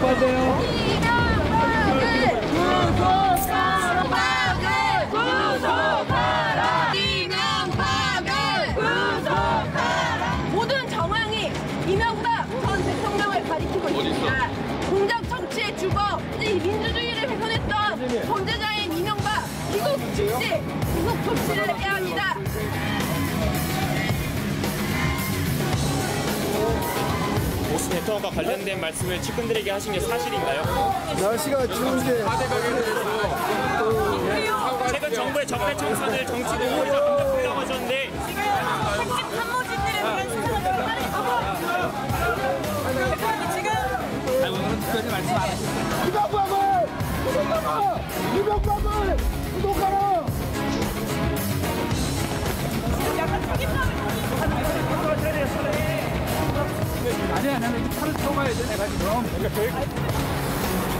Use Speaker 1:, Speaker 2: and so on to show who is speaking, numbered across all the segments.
Speaker 1: 빠져요.
Speaker 2: 모든 정황이 이명박 전 대통령을 가리키고 있습니다. 공작 정치의 주거, 이 민주주의를 훼손했던 범죄자인 이명박 귀국 즉시 구속 조치를 해야 합니다.
Speaker 3: 보수 대통령과 관련된 말씀을 측근들에게 하신 게 사실인가요?
Speaker 4: 날씨가 추운데
Speaker 3: 최근 정부의 적폐 청산을 정치 공모에서 공격하려고 하셨는데
Speaker 2: 핵심 참모진들에 대한 수사가 대표님 지금
Speaker 5: 오늘은 특별히 말씀 안 하셨어요.
Speaker 4: 이명박을 구독하라.
Speaker 2: 약간 책임감을
Speaker 5: 아니, 차를 타고 가야 돼, 내가 지금.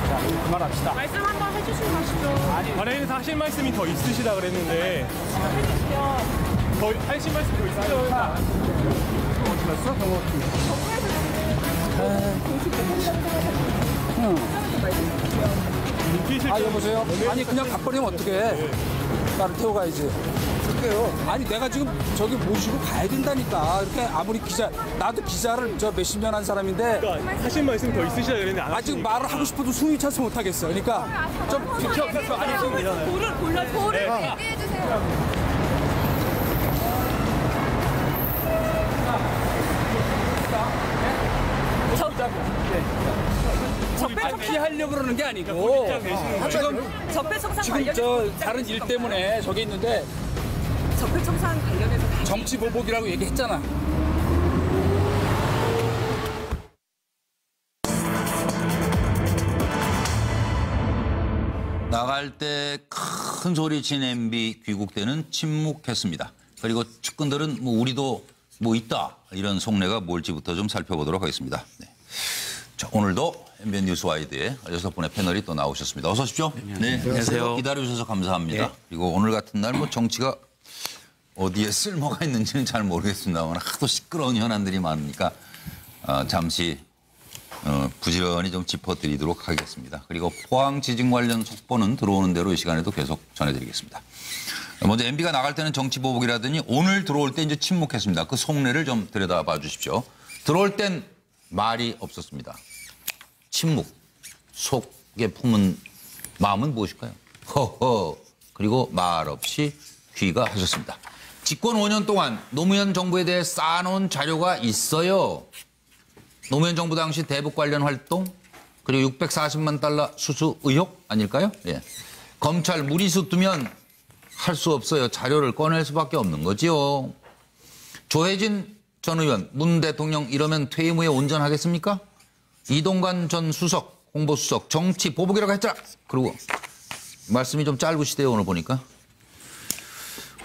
Speaker 5: 자, 그만합시다.
Speaker 2: 말씀 한번 해주시고 가시죠.
Speaker 3: 관련해서 하실 말씀이 더 있으시다 그랬는데 더 하실 말씀이 더 있으세요?
Speaker 5: 어디 갔어? 여보세요? 아니, 그냥 가버리면 어떡해. 나를 태워 가야지. 아니, 내가 지금 저기 모시고 가야 된다니까. 이렇게 아무리 나도 기자를 몇십 년 한 사람인데.
Speaker 3: 그러니까 하실 말씀이 더 있으시다 그랬는데 안
Speaker 5: 아직 말을 하고 싶어도 숨이 차서 못 하겠어. 그러니까 좀 비켜. 아니, 지금
Speaker 2: 돌을 얘기해주세요.
Speaker 5: 피하려고 그러는 게 아니고
Speaker 2: 적폐청산
Speaker 5: 지금 다른 일 때문에 저기 있는데
Speaker 2: 적폐청산 관련해서
Speaker 5: 정치 보복이라고 얘기했잖아.
Speaker 6: 나갈 때 큰 소리 친 MB 귀국 때는 침묵했습니다. 그리고 측근들은 우리도 있다 이런 속내가 뭘지부터 좀 살펴보도록 하겠습니다. 네. 자, 오늘도 MBN 뉴스와이드에 6분의 패널이 또 나오셨습니다. 어서 오십시오. 네, 안녕하세요. 기다려주셔서 감사합니다. 네. 그리고 오늘 같은 날 정치가 어디에 쓸모가 있는지는 잘 모르겠습니다만 하도 시끄러운 현안들이 많으니까 잠시 부지런히 좀 짚어드리도록 하겠습니다. 그리고 포항 지진 관련 속보는 들어오는 대로 이 시간에도 계속 전해드리겠습니다. 먼저 MB가 나갈 때는 정치보복이라더니 오늘 들어올 때 이제 침묵했습니다. 그 속내를 좀 들여다봐 주십시오. 들어올 땐 말이 없었습니다. 침묵, 속에 품은 마음은 무엇일까요? 허허. 그리고 말 없이 귀가하셨습니다. 집권 5년 동안 노무현 정부에 대해 쌓아놓은 자료가 있어요. 노무현 정부 당시 대북 관련 활동, 그리고 640만 달러 수수 의혹 아닐까요? 예. 검찰 무리수 두면 할 수 없어요. 자료를 꺼낼 수밖에 없는 거지요. 조혜진 전 의원, 문 대통령 이러면 퇴임 후에 온전하겠습니까? 이동관 전 수석, 홍보수석, 정치 보복이라고 했잖아. 그리고 말씀이 좀 짧으시대요, 오늘 보니까.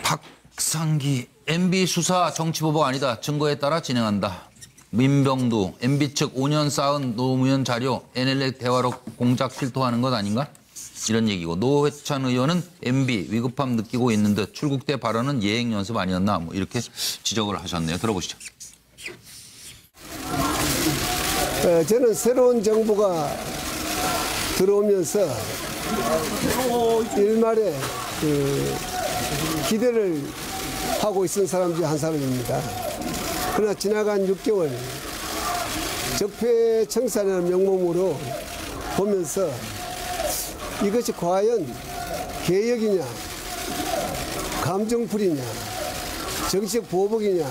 Speaker 6: 박상기, MB 수사 정치 보복 아니다. 증거에 따라 진행한다. 민병두, MB 측 5년 쌓은 노무현 자료 NLL 대화록 공작 실토하는 것 아닌가? 이런 얘기고, 노회찬 의원은 MB 위급함 느끼고 있는 듯 출국 때 발언은 예행 연습 아니었나 이렇게 지적을 하셨네요. 들어보시죠.
Speaker 4: 저는 새로운 정부가 들어오면서 일말에 기대를 하고 있은 사람 중 한 사람입니다. 그러나 지나간 6개월 적폐 청산이라는 명목으로 보면서 이것이 과연 개혁이냐, 감정풀이냐, 정치적 보복이냐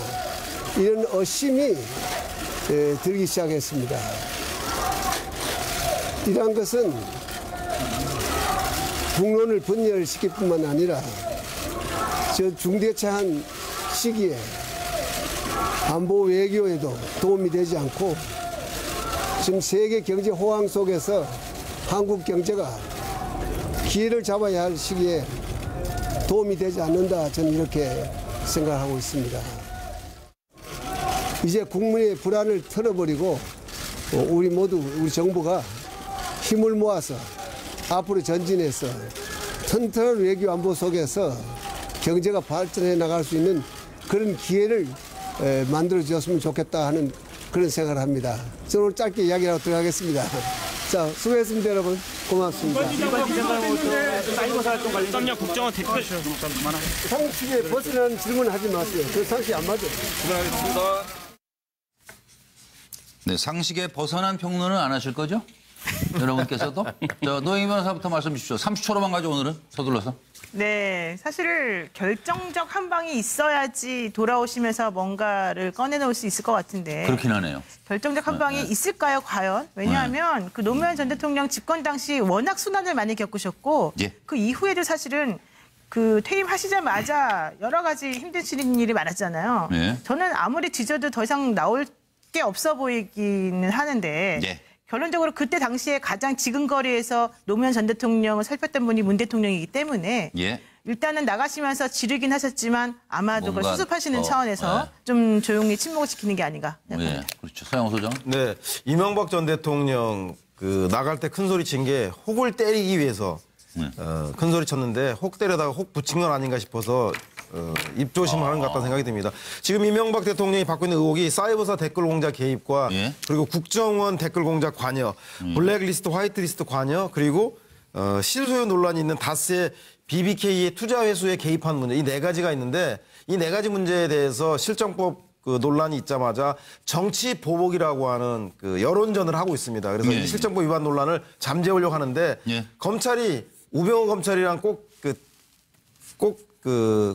Speaker 4: 이런 의심이 들기 시작했습니다. 이러한 것은 국론을 분열시킬 뿐만 아니라 저 중대차한 시기에 안보 외교에도 도움이 되지 않고 지금 세계 경제 호황 속에서 한국 경제가 기회를 잡아야 할 시기에 도움이 되지 않는다, 저는 이렇게 생각하고 있습니다. 이제 국민의 불안을 털어버리고 우리 모두 우리 정부가 힘을 모아서 앞으로 전진해서 튼튼한 외교 안보 속에서 경제가 발전해 나갈 수 있는 그런 기회를 만들어 주었으면 좋겠다 하는 그런 생각을 합니다. 저는 오늘 짧게 이야기하고 들어가겠습니다. 자, 수고했습니다, 여러분. 고맙습니다.
Speaker 3: 썸녀 국정원 대표
Speaker 4: 상식에 벗어나는 질문하지 마세요. 그 상식 안 맞아요.
Speaker 6: 네, 상식에 벗어난 평론은 안 하실 거죠? 여러분께서도? 저 노영희 변호사부터 말씀 주십시오. 30초로만 가죠, 오늘은. 서둘러서.
Speaker 1: 네, 사실 결정적 한 방이 있어야지 돌아오시면서 뭔가를 꺼내놓을 수 있을 것 같은데.
Speaker 6: 그렇긴 하네요.
Speaker 1: 결정적 한 방이 있을까요, 과연? 왜냐하면 그 노무현 전 대통령 집권 당시 워낙 순환을 많이 겪으셨고
Speaker 6: 예.
Speaker 1: 그 이후에도 사실은 그 퇴임하시자마자 여러 가지 힘드신 일이 많았잖아요.
Speaker 6: 예.
Speaker 1: 저는 아무리 뒤져도 더 이상 나올 게 없어 보이기는 하는데
Speaker 6: 예.
Speaker 1: 결론적으로 그때 당시에 가장 지근거리에서 노무현 전 대통령을 살폈던 분이 문 대통령이기 때문에
Speaker 6: 예.
Speaker 1: 일단은 나가시면서 지르긴 하셨지만 아마도 그걸
Speaker 6: 뭔가
Speaker 1: 수습하시는
Speaker 6: 더,
Speaker 1: 차원에서
Speaker 6: 네.
Speaker 1: 좀 조용히 침묵을 지키는 게 아닌가 생각합니다.
Speaker 6: 예, 그렇죠. 서영호 소장.
Speaker 7: 네, 이명박 전 대통령 그 나갈 때 큰 소리 친 게 혹을 때리기 위해서 큰 소리 쳤는데 혹 때려다가 혹 붙인 건 아닌가 싶어서 입조심하는 것 같다는 생각이 듭니다. 지금 이명박 대통령이 받고 있는 의혹이 사이버사 댓글 공작 개입과
Speaker 6: 예.
Speaker 7: 그리고 국정원 댓글 공작 관여, 블랙리스트, 화이트리스트 관여, 그리고 실소유 논란이 있는 다스의 BBK의 투자 회수에 개입한 문제, 이 네 가지가 있는데 이 네 가지 문제에 대해서 실정법 그 논란이 있자마자 정치 보복이라고 하는 그 여론전을 하고 있습니다. 그래서
Speaker 6: 예,
Speaker 7: 이 실정법 위반 논란을 잠재우려고 하는데
Speaker 6: 예.
Speaker 7: 검찰이 우병우 검찰이랑 꼭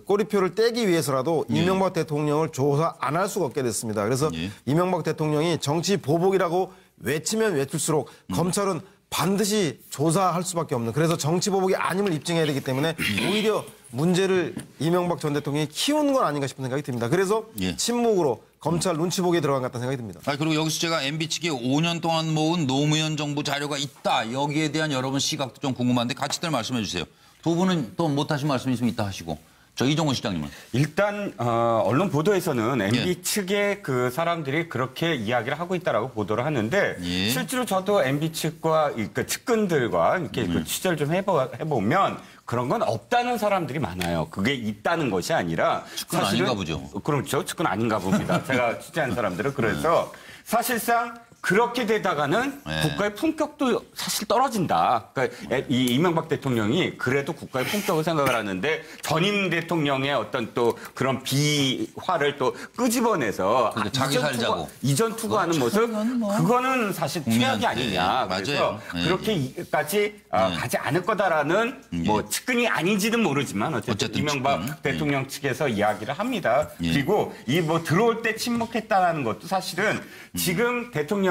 Speaker 7: 꼬리표를 떼기 위해서라도 이명박 대통령을 조사 안 할 수가 없게 됐습니다. 그래서
Speaker 6: 예.
Speaker 7: 이명박 대통령이 정치 보복이라고 외치면 외칠수록 검찰은 반드시 조사할 수밖에 없는, 그래서 정치 보복이 아님을 입증해야 되기 때문에 오히려 문제를 이명박 전 대통령이 키운 건 아닌가 싶은 생각이 듭니다. 그래서
Speaker 6: 예.
Speaker 7: 침묵으로 검찰 눈치 보기에 들어간 것 같다는 생각이 듭니다.
Speaker 6: 그리고 여기서 제가 MB 측이 5년 동안 모은 노무현 정부 자료가 있다. 여기에 대한 여러분 시각도 좀 궁금한데 같이들 말씀해 주세요. 두 분은 또 못하신 말씀 있으면 이따 하시고. 저 이종호 시장님은.
Speaker 8: 일단 언론 보도에서는 MB
Speaker 6: 예.
Speaker 8: 측의 그 사람들이 그렇게 이야기를 하고 있다라고 보도를 하는데
Speaker 6: 예.
Speaker 8: 실제로 저도 MB 측과 그 측근들과 이렇게 그 취재를 좀 해보면 그런 건 없다는 사람들이 많아요. 그게 있다는 것이 아니라
Speaker 6: 측근 아닌가 보죠.
Speaker 8: 그렇죠. 측근 아닌가 봅니다. 제가 취재한 사람들은 그래서 사실상 그렇게 되다가는
Speaker 6: 네.
Speaker 8: 국가의 품격도 사실 떨어진다. 그러니까 이 이명박 대통령이 그래도 국가의 품격을 생각을 하는데 전임 대통령의 어떤 또 그런 비화를 또 끄집어내서
Speaker 6: 그러니까 자기 살자고.
Speaker 8: 이전 투구하는 모습
Speaker 6: 뭐.
Speaker 8: 그거는 사실 최악이 아니냐.
Speaker 6: 예,
Speaker 8: 그래서
Speaker 6: 맞아요. 예,
Speaker 8: 그렇게까지 가지 않을 거다라는 뭐 측근이 아닌지는 모르지만 어쨌든 이명박
Speaker 6: 측근.
Speaker 8: 대통령 측에서 이야기를 합니다.
Speaker 6: 예.
Speaker 8: 그리고 이 뭐 들어올 때 침묵했다라는 것도 사실은 지금 대통령이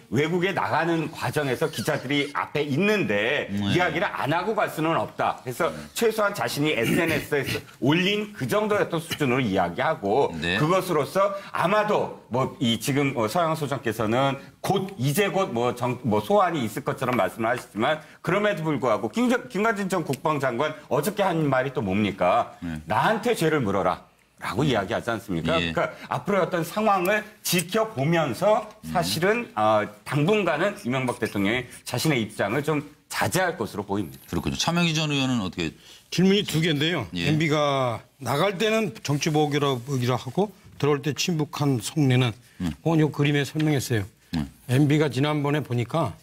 Speaker 8: 외국에 나가는 과정에서 기자들이 앞에 있는데 이야기를 안 하고 갈 수는 없다. 그래서 최소한 자신이 SNS에서 올린 그 정도였던 수준으로 이야기하고
Speaker 6: 네.
Speaker 8: 그것으로서 아마도 뭐 이 지금 서영호 소장께서는 이제 곧 소환이 있을 것처럼 말씀을 하시지만 그럼에도 불구하고 김관진 전 국방장관 어저께 한 말이 또 뭡니까? 나한테 죄를 물어라. 라고 이야기하지 않습니까?
Speaker 6: 예.
Speaker 8: 그러니까 앞으로의 어떤 상황을 지켜보면서 사실은 당분간은 이명박 대통령이 자신의 입장을 좀 자제할 것으로 보입니다.
Speaker 6: 그렇군요. 차명희 전 의원은 어떻게.
Speaker 9: 질문이 두 개인데요.
Speaker 6: 예.
Speaker 9: MB가 나갈 때는 정치보복이라고 하고 들어올 때 침묵한 속내는 그건 요 그림에 설명했어요. MB가 지난번에 보니까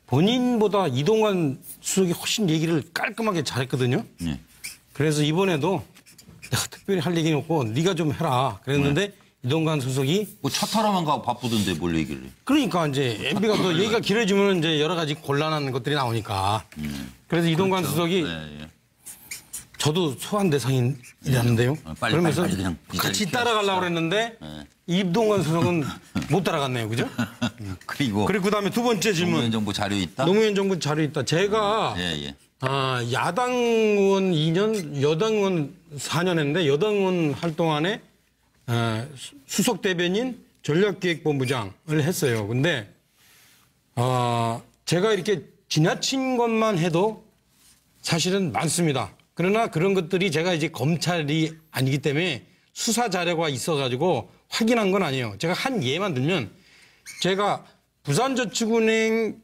Speaker 9: 본인보다 이동관 수석이 훨씬 얘기를 깔끔하게 잘했거든요.
Speaker 6: 예.
Speaker 9: 그래서 이번에도 내가 특별히 할 얘기는 없고 네가 좀 해라 그랬는데 이동관 수석이
Speaker 6: 뭐 차 타러만 가고 바쁘던데 뭘 얘기를 해.
Speaker 9: 그러니까 이제 MB가 또 얘기가 길어지면 이제 여러 가지 곤란한 것들이 나오니까 그래서 이동관
Speaker 6: 그렇죠.
Speaker 9: 수석이
Speaker 6: 네, 예.
Speaker 9: 저도 소환 대상이라는데요.
Speaker 6: 빨리,
Speaker 9: 그러면서
Speaker 6: 빨리 그냥 이 자리
Speaker 9: 같이
Speaker 6: 피합시다.
Speaker 9: 따라가려고 그랬는데 이동관 수석은 못 따라갔네요. 그죠?
Speaker 6: 그리고
Speaker 9: 그다음에 두 번째 질문.
Speaker 6: 노무현 정부 자료 있다?
Speaker 9: 노무현 정부 자료 있다. 제가
Speaker 6: 예.
Speaker 9: 야당 의원 2년, 여당 의원 4년 했는데 여당 의원 할 동안에 수석 대변인 전략기획본부장을 했어요. 근데 제가 이렇게 지나친 것만 해도 사실은 많습니다. 그러나 그런 것들이 제가 이제 검찰이 아니기 때문에 수사 자료가 있어가지고 확인한 건 아니에요. 제가 한 예만 들면 제가 부산저축은행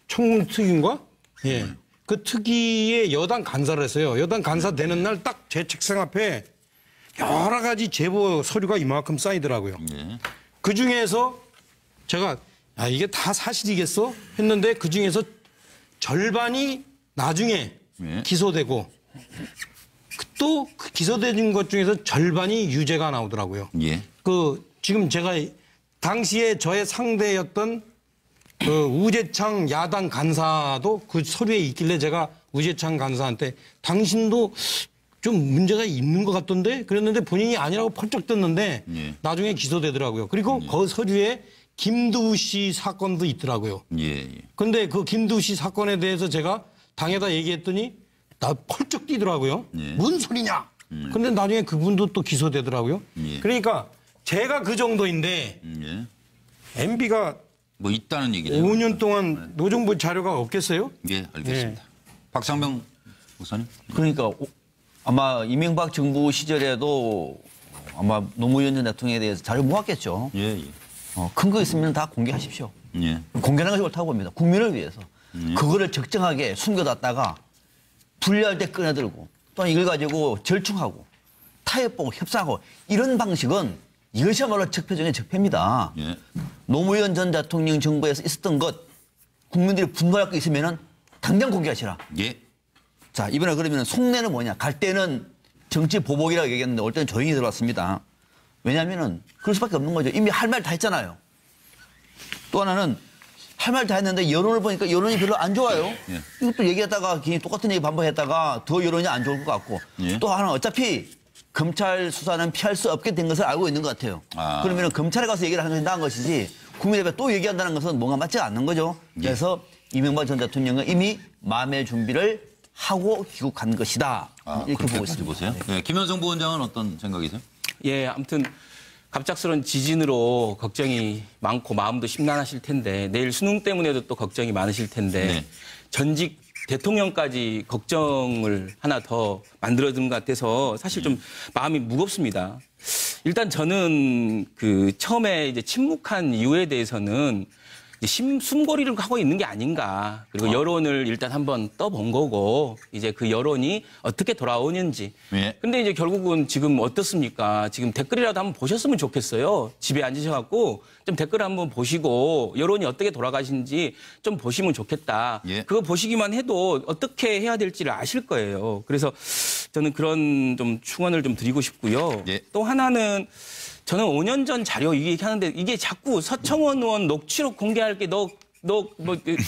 Speaker 9: 청문특위인가? 예. 그 특위에 여당 간사를 했어요. 여당 간사 되는 날 딱 제 책상 앞에 여러 가지 제보 서류가 이만큼 쌓이더라고요.
Speaker 6: 예.
Speaker 9: 그 중에서 제가 아, 이게 다 사실이겠어? 했는데 그중에서 절반이 나중에
Speaker 6: 예.
Speaker 9: 기소되고 또 그 기소된 것 중에서 절반이 유죄가 나오더라고요.
Speaker 6: 예.
Speaker 9: 지금 제가 당시에 저의 상대였던 우재창 야당 간사도 그 서류에 있길래 제가 우재창 간사한테 당신도 좀 문제가 있는 것 같던데 그랬는데 본인이 아니라고 펄쩍 떴는데
Speaker 6: 예.
Speaker 9: 나중에 기소되더라고요. 그리고 그 서류에 김두우 씨 사건도 있더라고요.
Speaker 6: 예.
Speaker 9: 근데 그 김두우 씨 사건에 대해서 제가 당에다 얘기했더니 나 펄쩍 뛰더라고요.
Speaker 6: 예.
Speaker 9: 뭔 소리냐? 근데 나중에 그분도 또 기소되더라고요.
Speaker 6: 예.
Speaker 9: 그러니까 제가 그 정도인데
Speaker 6: 예.
Speaker 9: MB가
Speaker 6: 뭐 있다는 얘기네요.
Speaker 9: 5년 동안 노정부 자료가 없겠어요?
Speaker 6: 예, 알겠습니다. 박상병 목사님.
Speaker 10: 그러니까 아마 이명박 정부 시절에도 아마 노무현 전 대통령에 대해서 자료 모았겠죠.
Speaker 6: 예, 예.
Speaker 10: 큰 거 있으면 다 공개하십시오.
Speaker 6: 예.
Speaker 10: 공개하는 것이 옳다고 봅니다. 국민을 위해서. 그거를 적정하게 숨겨놨다가 분리할 때 꺼내들고 또는 이걸 가지고 절충하고 타협보고 협상하고 이런 방식은 이것이야말로 적폐 중에 적폐입니다.
Speaker 6: 예.
Speaker 10: 노무현 전 대통령 정부에서 있었던 것 국민들이 분노할 거 있으면 당장 공개하시라.
Speaker 6: 예.
Speaker 10: 자, 이번에 그러면 속내는 뭐냐. 갈 때는 정치 보복이라고 얘기했는데 올 때는 조용히 들어왔습니다. 왜냐하면은 그럴 수밖에 없는 거죠. 이미 할 말 다 했잖아요. 또 하나는 할 말 다 했는데 여론을 보니까 여론이 별로 안 좋아요.
Speaker 6: 예.
Speaker 10: 이것도 얘기했다가 괜히 똑같은 얘기 반복했다가 더 여론이 안 좋을 것 같고
Speaker 6: 예.
Speaker 10: 또 하나는 어차피 검찰 수사는 피할 수 없게 된 것을 알고 있는 것 같아요. 그러면 검찰에 가서 얘기를 하는 것이 나은 것이지 국민 앞에 또 얘기한다는 것은 뭔가 맞지 않는 거죠. 그래서 이명박 전 대통령은 이미 마음의 준비를 하고 귀국한 것이다. 이렇게 보고 있습니다.
Speaker 6: 보세요. 네, 김현성 부원장은 어떤 생각이세요?
Speaker 11: 예, 아무튼 갑작스러운 지진으로 걱정이 많고 마음도 심란하실 텐데 내일 수능 때문에도 또 걱정이 많으실 텐데
Speaker 6: 네.
Speaker 11: 전직 대통령까지 걱정을 하나 더 만들어둔 것 같아서 사실 좀 마음이 무겁습니다. 일단 저는 그 처음에 이제 침묵한 이유에 대해서는 숨고리를 하고 있는 게 아닌가. 그리고 여론을 일단 한번 떠본 거고 이제 그 여론이 어떻게 돌아오는지.
Speaker 6: 예.
Speaker 11: 근데 이제 결국은 지금 어떻습니까? 지금 댓글이라도 한번 보셨으면 좋겠어요. 집에 앉으셔갖고 좀 댓글 한번 보시고 여론이 어떻게 돌아가시는지 좀 보시면 좋겠다.
Speaker 6: 예.
Speaker 11: 그거 보시기만 해도 어떻게 해야 될지를 아실 거예요. 그래서 저는 그런 좀 충언을 좀 드리고 싶고요.
Speaker 6: 예.
Speaker 11: 또 하나는 저는 5년 전 자료 얘기하는데 이게 자꾸 서청원 의원 녹취록 공개할 게 뭐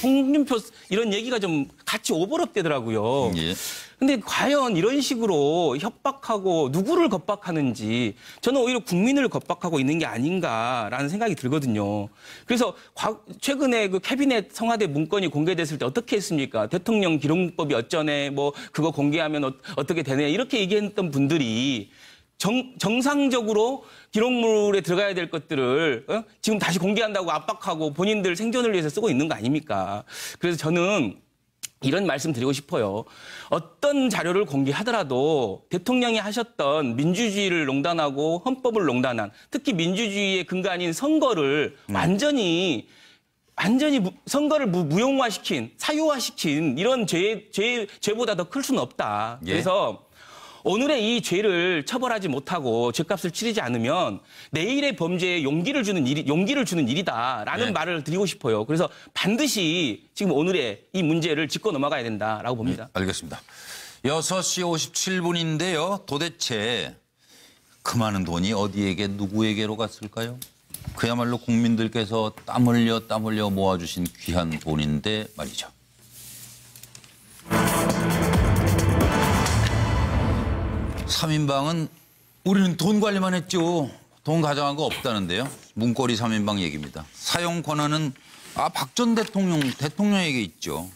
Speaker 11: 홍준표 이런 얘기가 좀 같이 오버랩되더라고요.
Speaker 6: 예.
Speaker 11: 근데 과연 이런 식으로 협박하고 누구를 겁박하는지 저는 오히려 국민을 겁박하고 있는 게 아닌가라는 생각이 들거든요. 그래서 최근에 그 캐비넷 청와대 문건이 공개됐을 때 어떻게 했습니까? 대통령 기록법이 어쩌네, 뭐 그거 공개하면 어떻게 되네 이렇게 얘기했던 분들이 정상적으로 기록물에 들어가야 될 것들을 지금 다시 공개한다고 압박하고 본인들 생존을 위해서 쓰고 있는 거 아닙니까? 그래서 저는 이런 말씀 드리고 싶어요. 어떤 자료를 공개하더라도 대통령이 하셨던 민주주의를 농단하고 헌법을 농단한 특히 민주주의의 근간인 선거를 완전히 선거를 무용화시킨 사유화시킨 이런 죄보다 더 클 수는 없다.
Speaker 6: 예.
Speaker 11: 그래서 오늘의 이 죄를 처벌하지 못하고 죄값을 치르지 않으면 내일의 범죄에 용기를 주는 일이다라는
Speaker 6: 네.
Speaker 11: 말을 드리고 싶어요. 그래서 반드시 지금 오늘의 이 문제를 짚고 넘어가야 된다라고 봅니다.
Speaker 6: 알겠습니다. 6시 57분인데요. 도대체 그 많은 돈이 어디에게 누구에게로 갔을까요? 그야말로 국민들께서 땀 흘려 모아주신 귀한 돈인데 말이죠. 삼인방은 우리는 돈 관리만 했죠. 돈 가져간 거 없다는데요. 문고리 3인방 얘기입니다. 사용 권한은 박 전 대통령에게 있죠.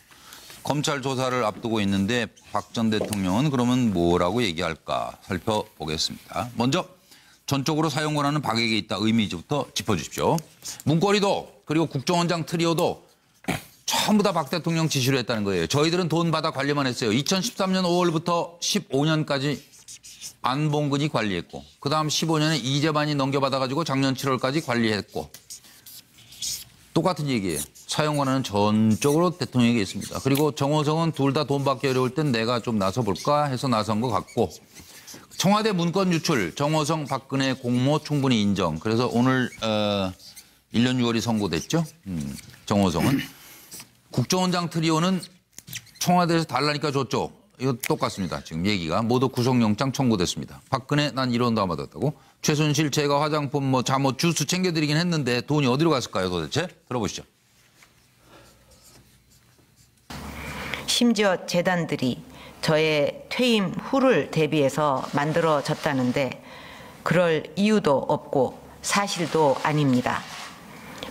Speaker 6: 검찰 조사를 앞두고 있는데 박 전 대통령은 그러면 뭐라고 얘기할까 살펴보겠습니다. 먼저 전적으로 사용 권한은 박에게 있다 의미부터 짚어주십시오. 문고리도 그리고 국정원장 트리오도 전부 다 박 대통령 지시로 했다는 거예요. 저희들은 돈 받아 관리만 했어요. 2013년 5월부터 15년까지 안봉근이 관리했고 그다음 15년에 이재만이 넘겨받아가지고 작년 7월까지 관리했고 똑같은 얘기예요. 사용 권한은 전적으로 대통령에게 있습니다. 그리고 정호성은 둘 다 돈 받기 어려울 땐 내가 좀 나서볼까 해서 나선 것 같고 청와대 문건 유출, 정호성, 박근혜 공모 충분히 인정. 그래서 오늘 1년 6월이 선고됐죠. 정호성은. 국정원장 트리오는 청와대에서 달라니까 줬죠. 이거 똑같습니다. 지금 얘기가 모두 구속영장 청구됐습니다. 박근혜 난 1원도 안 받았다고. 최순실 제가 화장품 뭐 잠옷 주스 챙겨드리긴 했는데 돈이 어디로 갔을까요 도대체? 들어보시죠.
Speaker 12: 심지어 재단들이 저의 퇴임 후를 대비해서 만들어졌다는데 그럴 이유도 없고 사실도 아닙니다.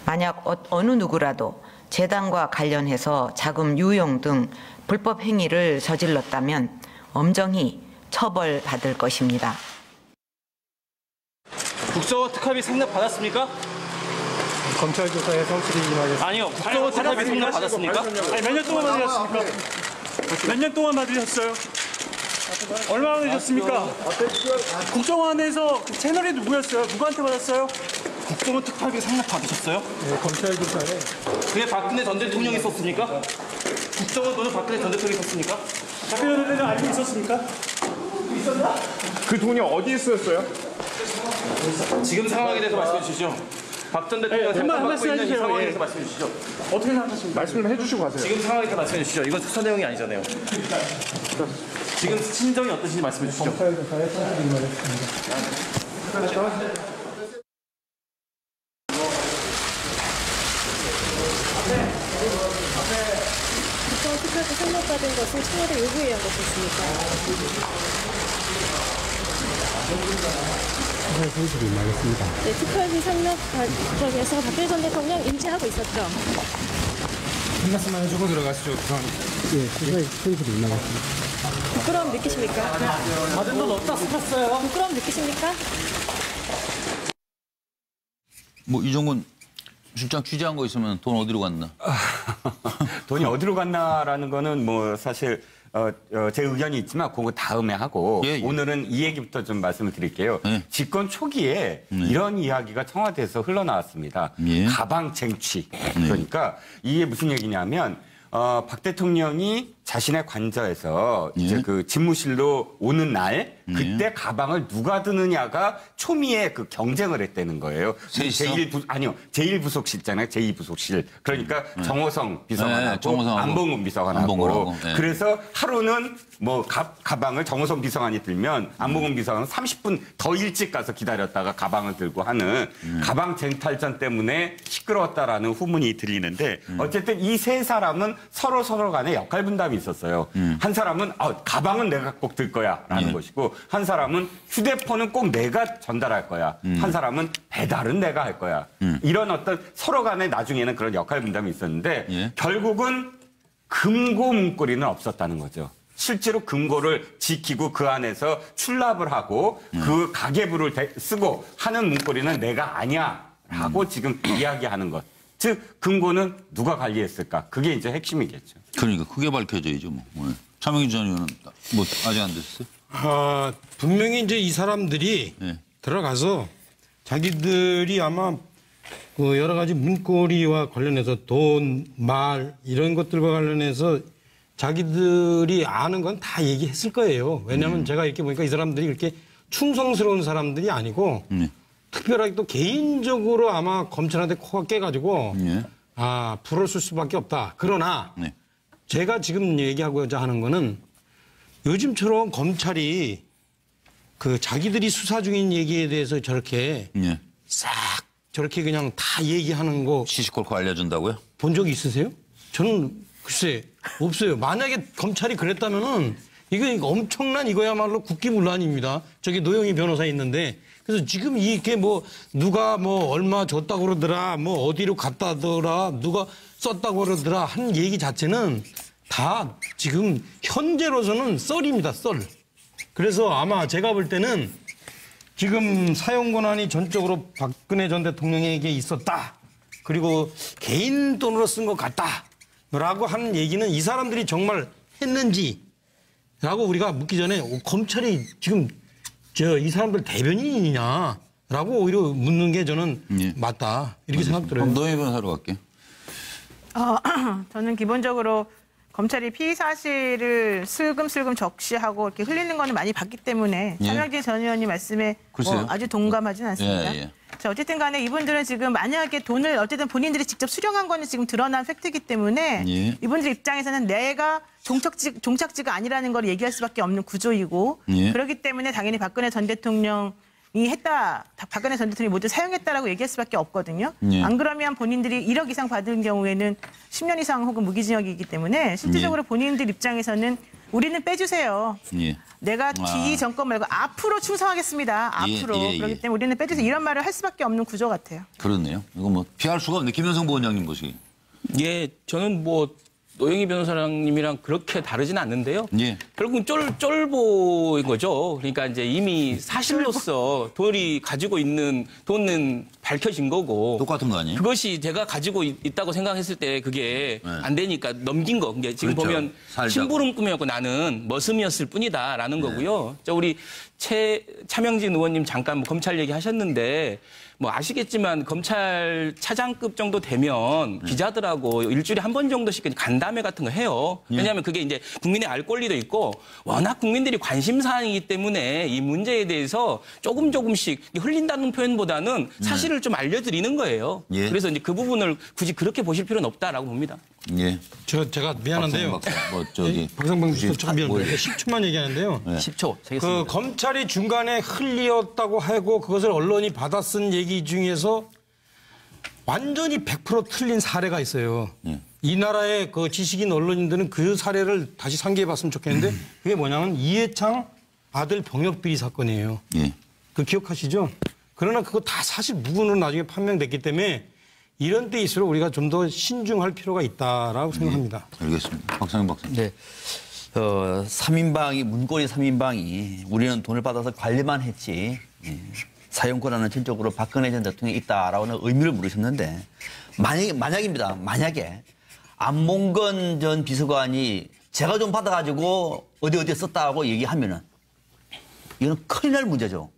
Speaker 12: 만약 어느 누구라도 재단과 관련해서 자금 유용 등 불법 행위를 저질렀다면 엄정히 처벌받을 것입니다.
Speaker 13: 국정원 특활비 상납 받았습니까?
Speaker 3: 검찰 조사에 성실히 임하겠습니다.
Speaker 13: 아니요. 국정원 특활비 상납 받았습니까?
Speaker 3: 아니, 몇 년 동안 받으셨습니까? 몇 년 동안 받으셨어요? 얼마나 받으셨습니까? 국정원에서 채널이 누구였어요? 누구한테 받았어요?
Speaker 13: 국정원 특활비 상납 받으셨어요?
Speaker 3: 네, 검찰 조사에.
Speaker 13: 그게 박근혜 전 대통령이 썼습니까? 국정원 돈은 박근혜 전 대통령이 썼습니까?
Speaker 3: 박근혜 전 대통령 알고 있었습니까? 있었나? 그 돈이 어디에 쓰였어요?
Speaker 13: 지금 상황에 대해서 말씀해 주시죠. 박 전 대통령
Speaker 3: 한 말씀
Speaker 13: 있는 이
Speaker 3: 해주세요.
Speaker 13: 상황에
Speaker 3: 예.
Speaker 13: 대해서 말씀해 주시죠.
Speaker 3: 어떻게 생각하십니까? 말씀을 해주시고 가세요.
Speaker 13: 지금 상황에 대해서 말씀해 주시죠. 이건 수사 내용이 아니잖아요. 지금 심정이 어떠신지 말씀해 주시죠.
Speaker 3: 검찰 조사에 성실히 임하겠습니다.
Speaker 14: 국정원 특활비 상납받은 것은 청와대 요구에 의한 것이었습니까?
Speaker 3: 성실히 임하겠습니다.
Speaker 14: 네, 특활비 상납 과정에서 박근혜 전 대통령 인지하고 있었죠.
Speaker 3: 한 말씀만 해주고 들어가시죠. 예, 수사에 성실히 임하겠습니다.
Speaker 14: 부끄러움 느끼십니까?
Speaker 3: 받은 돈 어디다 쓰셨어요?
Speaker 14: 부끄러움 느끼십니까?
Speaker 6: 뭐 이종근 실장 취재한 거 있으면 돈 어디로 갔나?
Speaker 8: 돈이 어디로 갔나라는 거는 뭐 사실 제 의견이 있지만 그거 다음에 하고
Speaker 6: 예, 예.
Speaker 8: 오늘은 이 얘기부터 좀 말씀을 드릴게요.
Speaker 6: 예.
Speaker 8: 집권 초기에 이런 이야기가 청와대에서 흘러나왔습니다.
Speaker 6: 예.
Speaker 8: 가방 쟁취. 그러니까 이게 무슨 얘기냐면 박 대통령이 자신의 관저에서 이제 그 집무실로 오는 날 그때 가방을 누가 드느냐가 초미의 그 경쟁을 했다는 거예요. 제1부속실 있잖아요. 제2부속실. 그러니까 정호성 비서관하고 안봉근 비서관하고. 그래서 하루는 뭐 가방을 정호성 비서관이 들면 안봉근 비서관은 30분 더 일찍 가서 기다렸다가 가방을 들고 하는 가방 쟁탈전 때문에 시끄러웠다라는 후문이 들리는데 어쨌든 이 세 사람은 서로 간에 역할 분담이 있었어요. 한 사람은 가방은 내가 꼭 들 거야라는 것이고 한 사람은 휴대폰은 꼭 내가 전달할 거야. 한 사람은 배달은 내가 할 거야. 이런 어떤 서로 간에 나중에는 그런 역할 분담이 있었는데 결국은 금고 문고리는 없었다는 거죠. 실제로 금고를 지키고 그 안에서 출납을 하고 그 가계부를 쓰고 하는 문고리는 내가 아니야라고 지금 이야기하는 것. 즉 금고는 누가 관리했을까? 그게 이제 핵심이겠죠.
Speaker 6: 그러니까 그게 밝혀져야죠. 뭐. 차명희 전 의원은 뭐 아직 안 됐어요?
Speaker 9: 분명히 이제 이 사람들이 들어가서 자기들이 아마 그 여러 가지 문고리와 관련해서 돈, 말 이런 것들과 관련해서 자기들이 아는 건 다 얘기했을 거예요. 왜냐하면 제가 이렇게 보니까 이 사람들이 그렇게 충성스러운 사람들이 아니고 특별하게 또 개인적으로 아마 검찰한테 코가 깨가지고 불을 쓸 수밖에 없다. 그러나 제가 지금 얘기하고자 하는 거는 요즘처럼 검찰이 그 자기들이 수사 중인 얘기에 대해서 저렇게 싹 저렇게 그냥 다 얘기하는 거
Speaker 6: 시시콜콜 알려준다고요?
Speaker 9: 본 적 있으세요? 저는 글쎄 없어요. 만약에 검찰이 그랬다면은 이거 엄청난 이거야말로 국기문란입니다. 저기 노영희 변호사 있는데 그래서 지금 이게 뭐 누가 뭐 얼마 줬다고 그러더라, 뭐 어디로 갔다더라, 누가 썼다고 그러더라 한 얘기 자체는 다 지금 현재로서는 썰입니다, 썰. 그래서 아마 제가 볼 때는 지금 사용 권한이 전적으로 박근혜 전 대통령에게 있었다. 그리고 개인 돈으로 쓴 것 같다. 라고 하는 얘기는 이 사람들이 정말 했는지 라고 우리가 묻기 전에 검찰이 지금 이 사람들 대변인이냐라고 오히려 묻는 게 저는 맞다. 이렇게 생각 들어요.
Speaker 6: 노영희 변호사로 갈게요.
Speaker 1: 저는 기본적으로 검찰이 피의 사실을 슬금슬금 적시하고 이렇게 흘리는 거는 많이 봤기 때문에 차명진 전 의원님 말씀에 뭐 아주 동감하진 않습니다. 자, 어쨌든 간에 이분들은 지금 만약에 돈을 어쨌든 본인들이 직접 수령한 거는 지금 드러난 팩트이기 때문에
Speaker 6: 예.
Speaker 1: 이분들 입장에서는 내가 종착지가 아니라는 걸 얘기할 수밖에 없는 구조이고
Speaker 6: 예.
Speaker 1: 그렇기 때문에 당연히 박근혜 전 대통령이 했다. 박근혜 전 대통령이 모두 사용했다라고 얘기할 수밖에 없거든요.
Speaker 6: 예.
Speaker 1: 안 그러면 본인들이 1억 이상 받은 경우에는 10년 이상 혹은 무기징역이기 때문에 실질적으로 본인들 입장에서는 우리는 빼주세요.
Speaker 6: 예.
Speaker 1: 내가 이 정권 말고 앞으로 충성하겠습니다. 앞으로. 그렇기 때문에 우리는 빼주세요. 이런 말을 할 수밖에 없는 구조 같아요.
Speaker 6: 그렇네요. 이거 뭐 피할 수가 없네. 김현성 부원장님 보시기.
Speaker 11: 예, 저는 뭐 노영희 변호사님이랑 그렇게 다르진 않는데요.
Speaker 6: 예.
Speaker 11: 결국은 쫄보인 거죠. 그러니까 이제 이미 사실로서 돈이 가지고 있는 돈은 밝혀진 거고.
Speaker 6: 똑같은 거 아니에요?
Speaker 11: 그것이 제가 가지고 있다고 생각했을 때 그게 안 되니까 넘긴 거. 그러니까 지금
Speaker 6: 그렇죠.
Speaker 11: 보면
Speaker 6: 살자고.
Speaker 11: 심부름꾼이었고 나는 머슴이었을 뿐이다라는 거고요. 자, 우리 차명진 의원님 잠깐 뭐 검찰 얘기하셨는데 뭐 아시겠지만 검찰 차장급 정도 되면 기자들하고 일주일에 한 번 정도씩 간담회 같은 거 해요. 왜냐하면 그게 이제 국민의 알 권리도 있고 워낙 국민들이 관심 사항이기 때문에 이 문제에 대해서 조금씩 흘린다는 표현보다는 사실을 좀 알려드리는 거예요.
Speaker 6: 예.
Speaker 11: 그래서 이제 그 부분을 굳이 그렇게 보실 필요는 없다라고 봅니다.
Speaker 6: 예.
Speaker 9: 제가 미안한데요. 박상범 좀 미안한데 10초만 얘기하는데요.
Speaker 10: 10초.
Speaker 9: 그 검찰이 중간에 흘리었다고 하고 그것을 언론이 받아 쓴 얘기 중에서 완전히 100% 틀린 사례가 있어요. 이 나라의 그 지식인 언론인들은 그 사례를 다시 상기해봤으면 좋겠는데 그게 뭐냐면 이해창 아들 병역 비리 사건이에요.
Speaker 6: 예.
Speaker 9: 그 기억하시죠? 그러나 그거 다 사실 무근으로 나중에 판명됐기 때문에 이런 때일수록 우리가 좀 더 신중할 필요가 있다라고 생각합니다.
Speaker 6: 알겠습니다. 박상현 박사님.
Speaker 10: 네. 3인방이 문고리 3인방이 우리는 돈을 받아서 관리만 했지 사용권한은 전적으로 박근혜 전 대통령이 있다라고는 의미를 물으셨는데 만약입니다. 만약에 안몽건 전 비서관이 제가 좀 받아가지고 어디에 썼다고 얘기하면은 이건 큰일 날 문제죠.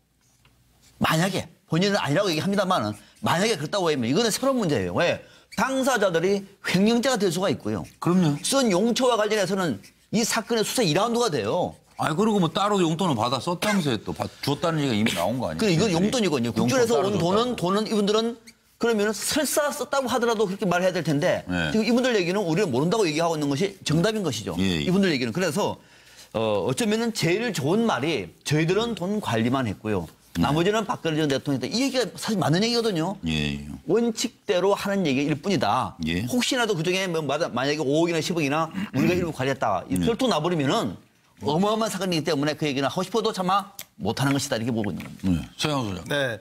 Speaker 10: 만약에 본인은 아니라고 얘기합니다만은 만약에 그렇다고 하면 이거는 새로운 문제예요. 왜? 당사자들이 횡령죄가 될 수가 있고요.
Speaker 6: 그럼요.
Speaker 10: 쓴 용처와 관련해서는 이 사건의 수사 2라운드가 돼요.
Speaker 6: 아니 그리고 뭐 따로 용돈을 받아 썼다면서요. 또 줬다는 얘기가 이미 나온 거 아니에요?
Speaker 10: 그 이건 용돈이거든요. 국정에서 온 돈은 이분들은 그러면 설사 썼다고 하더라도 그렇게 말해야 될 텐데
Speaker 6: 네.
Speaker 10: 지금 이분들 얘기는 우리는 모른다고 얘기하고 있는 것이 정답인 것이죠.
Speaker 6: 예.
Speaker 10: 이분들 얘기는. 그래서 어쩌면은 제일 좋은 말이 저희들은 돈 관리만 했고요. 나머지는 박근혜 전 대통령 이 얘기가 사실 맞는 얘기거든요.
Speaker 6: 예.
Speaker 10: 원칙대로 하는 얘기일 뿐이다.
Speaker 6: 예.
Speaker 10: 혹시라도 그중에 뭐 만약에 5억이나 10억이나 우리가 일부 관리했다. 혈투 나버리면은 어마어마한 사건이기 때문에 그 얘기는 하고 싶어도 차마 못하는 것이다. 이렇게 보고 있는 겁니다.
Speaker 6: 최영호 소장.
Speaker 7: 네.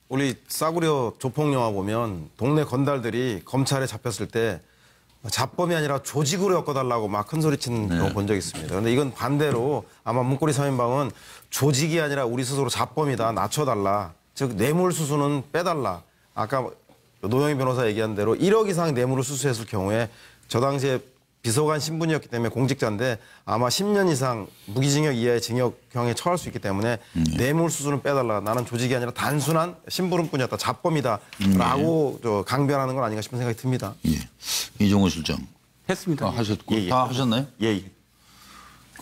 Speaker 7: 우리 싸구려 조폭 영화 보면 동네 건달들이 검찰에 잡혔을 때 잡범이 아니라 조직으로 엮어달라고 막 큰 소리 치는 거 본 적 있습니다. 그런데 이건 반대로 아마 문고리 3인방은 조직이 아니라 우리 스스로 잡범이다. 낮춰달라. 즉 뇌물 수수는 빼달라. 아까 노영희 변호사 얘기한 대로 1억 이상 뇌물을 수수했을 경우에 저 당시에 비서관 신분이었기 때문에 공직자인데 아마 10년 이상 무기징역 이하의 징역형에 처할 수 있기 때문에 뇌물 수수는 빼달라. 나는 조직이 아니라 단순한 심부름꾼이었다. 잡범이다. 라고 강변하는 건 아닌가 싶은 생각이 듭니다.
Speaker 6: 예. 이종호 실장.
Speaker 11: 했습니다.
Speaker 6: 하셨고.
Speaker 8: 예.
Speaker 6: 다 하셨나요?
Speaker 8: 예.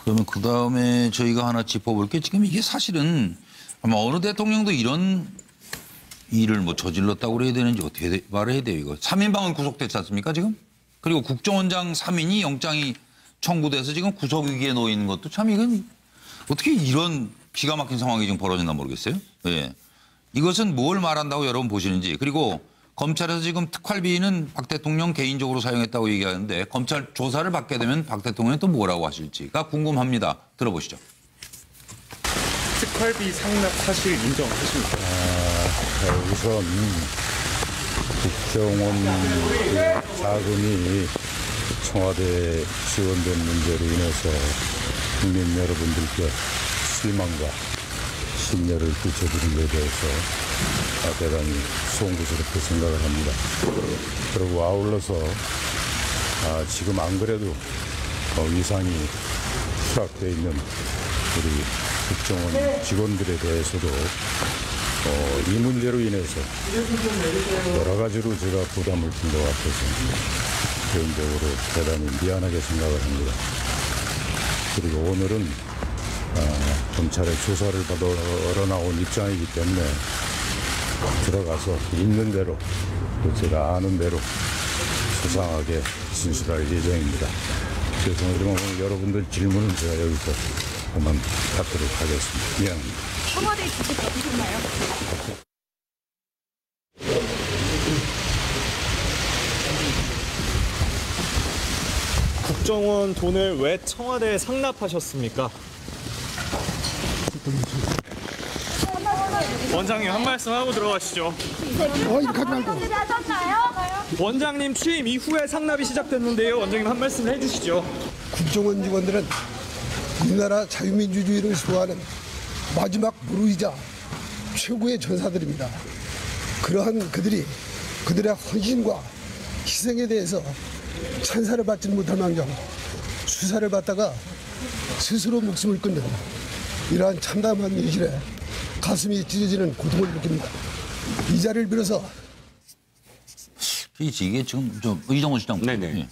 Speaker 6: 그러면 그다음에 저희가 하나 짚어볼 게 지금 이게 사실은 아마 어느 대통령도 이런 일을 뭐 저질렀다고 그래야 되는지 어떻게 말해야 돼요, 이거. 3인방은 구속됐지 않습니까, 지금? 그리고 국정원장 3인이 영장이 청구돼서 지금 구속 위기에 놓인 것도 참 이건 어떻게 이런 기가 막힌 상황이 지금 벌어졌나 모르겠어요. 예. 이것은 뭘 말한다고 여러분 보시는지. 그리고 검찰에서 지금 특활비는 박 대통령 개인적으로 사용했다고 얘기하는데 검찰 조사를 받게 되면 박 대통령이 또 뭐라고 하실지가 궁금합니다. 들어보시죠.
Speaker 13: 특활비 상납 사실 인정하십니까?
Speaker 15: 우선 국정원 자금이 청와대에 지원된 문제로 인해서 국민 여러분들께 실망과 심려를 끼쳐드린 것에 대해서 대단히 송구스럽게 생각을 합니다. 그리고 아울러서 지금 안 그래도 위상이 추락되어 있는 우리 국정원 직원들에 대해서도 이 문제로 인해서 여러 가지로 제가 부담을 준 것 같아서 개인적으로 대단히 미안하게 생각을 합니다. 그리고 오늘은 검찰의 조사를 받으러 나온 입장이기 때문에 들어가서 있는 대로 또 제가 아는 대로 소상하게 진술할 예정입니다. 죄송하지만 오늘 여러분들 질문은 제가 여기서 그만 받도록 하겠습니다. 미안합니다.
Speaker 14: 청와대에 직접 가보셨나요?
Speaker 16: 국정원 돈을 왜 청와대에 상납하셨습니까? 원장님 한 말씀 하고 들어가시죠. 원장님 취임 이후에 상납이 시작됐는데요. 원장님 한 말씀 해주시죠.
Speaker 17: 국정원 직원들은 우리나라 자유민주주의를 수호하는 마지막 무르이자 최고의 전사들입니다. 그러한 그들의 헌신과 희생에 대해서 찬사를 받지 못할 망정 수사를 받다가 스스로 목숨을 끊는 이러한 참담한 현실에 가슴이 찢어지는 고통을 느낍니다. 이 자리를 빌어서
Speaker 6: 이게 지금 좀 이정훈 시장.
Speaker 8: 네네.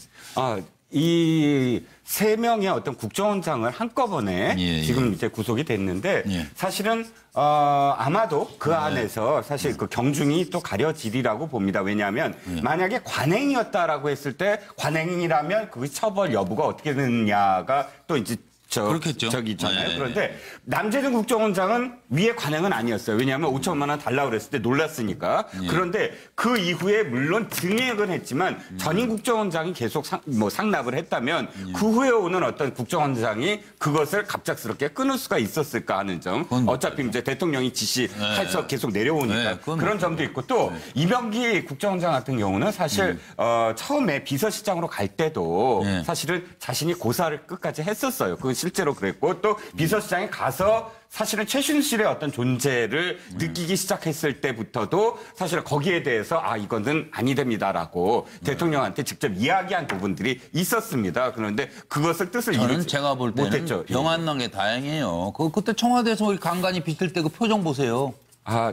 Speaker 8: 이 세 명의 어떤 국정원장을 한꺼번에 지금 이제 구속이 됐는데 사실은 아마도 그 안에서 사실 그 경중이 또 가려지리라고 봅니다. 왜냐하면 만약에 관행이었다라고 했을 때 관행이라면 그 처벌 여부가 어떻게 되느냐가 또 이제
Speaker 6: 그렇겠죠.
Speaker 8: 저기 있잖아요.
Speaker 6: 네.
Speaker 8: 그런데 남재준 국정원장은 위에 관행은 아니었어요. 왜냐하면 5천만 원 달라고 그랬을 때 놀랐으니까. 그런데 그 이후에 물론 증액은 했지만 전임 국정원장이 계속 상납을 했다면 그 후에 오는 어떤 국정원장이 그것을 갑작스럽게 끊을 수가 있었을까 하는 점. 어차피 이제 대통령이 지시해서 계속 내려오니까 그런 점도 있고 또 이병기 국정원장 같은 경우는 사실 처음에 비서실장으로 갈 때도 사실은 자신이 고사를 끝까지 했었어요. 그 실제로 그랬고 또 비서실장에 가서 사실은 최순실의 어떤 존재를 느끼기 시작했을 때부터도 사실 거기에 대해서 이거는 아니 됩니다라고 대통령한테 직접 이야기한 부분들이 있었습니다. 그런데 그것을 뜻을
Speaker 6: 저는 제가 볼 때는
Speaker 8: 못했죠.
Speaker 6: 병 안 난 게 다행이에요. 그때 청와대에서 우리 간간히 비칠 때 그 표정 보세요.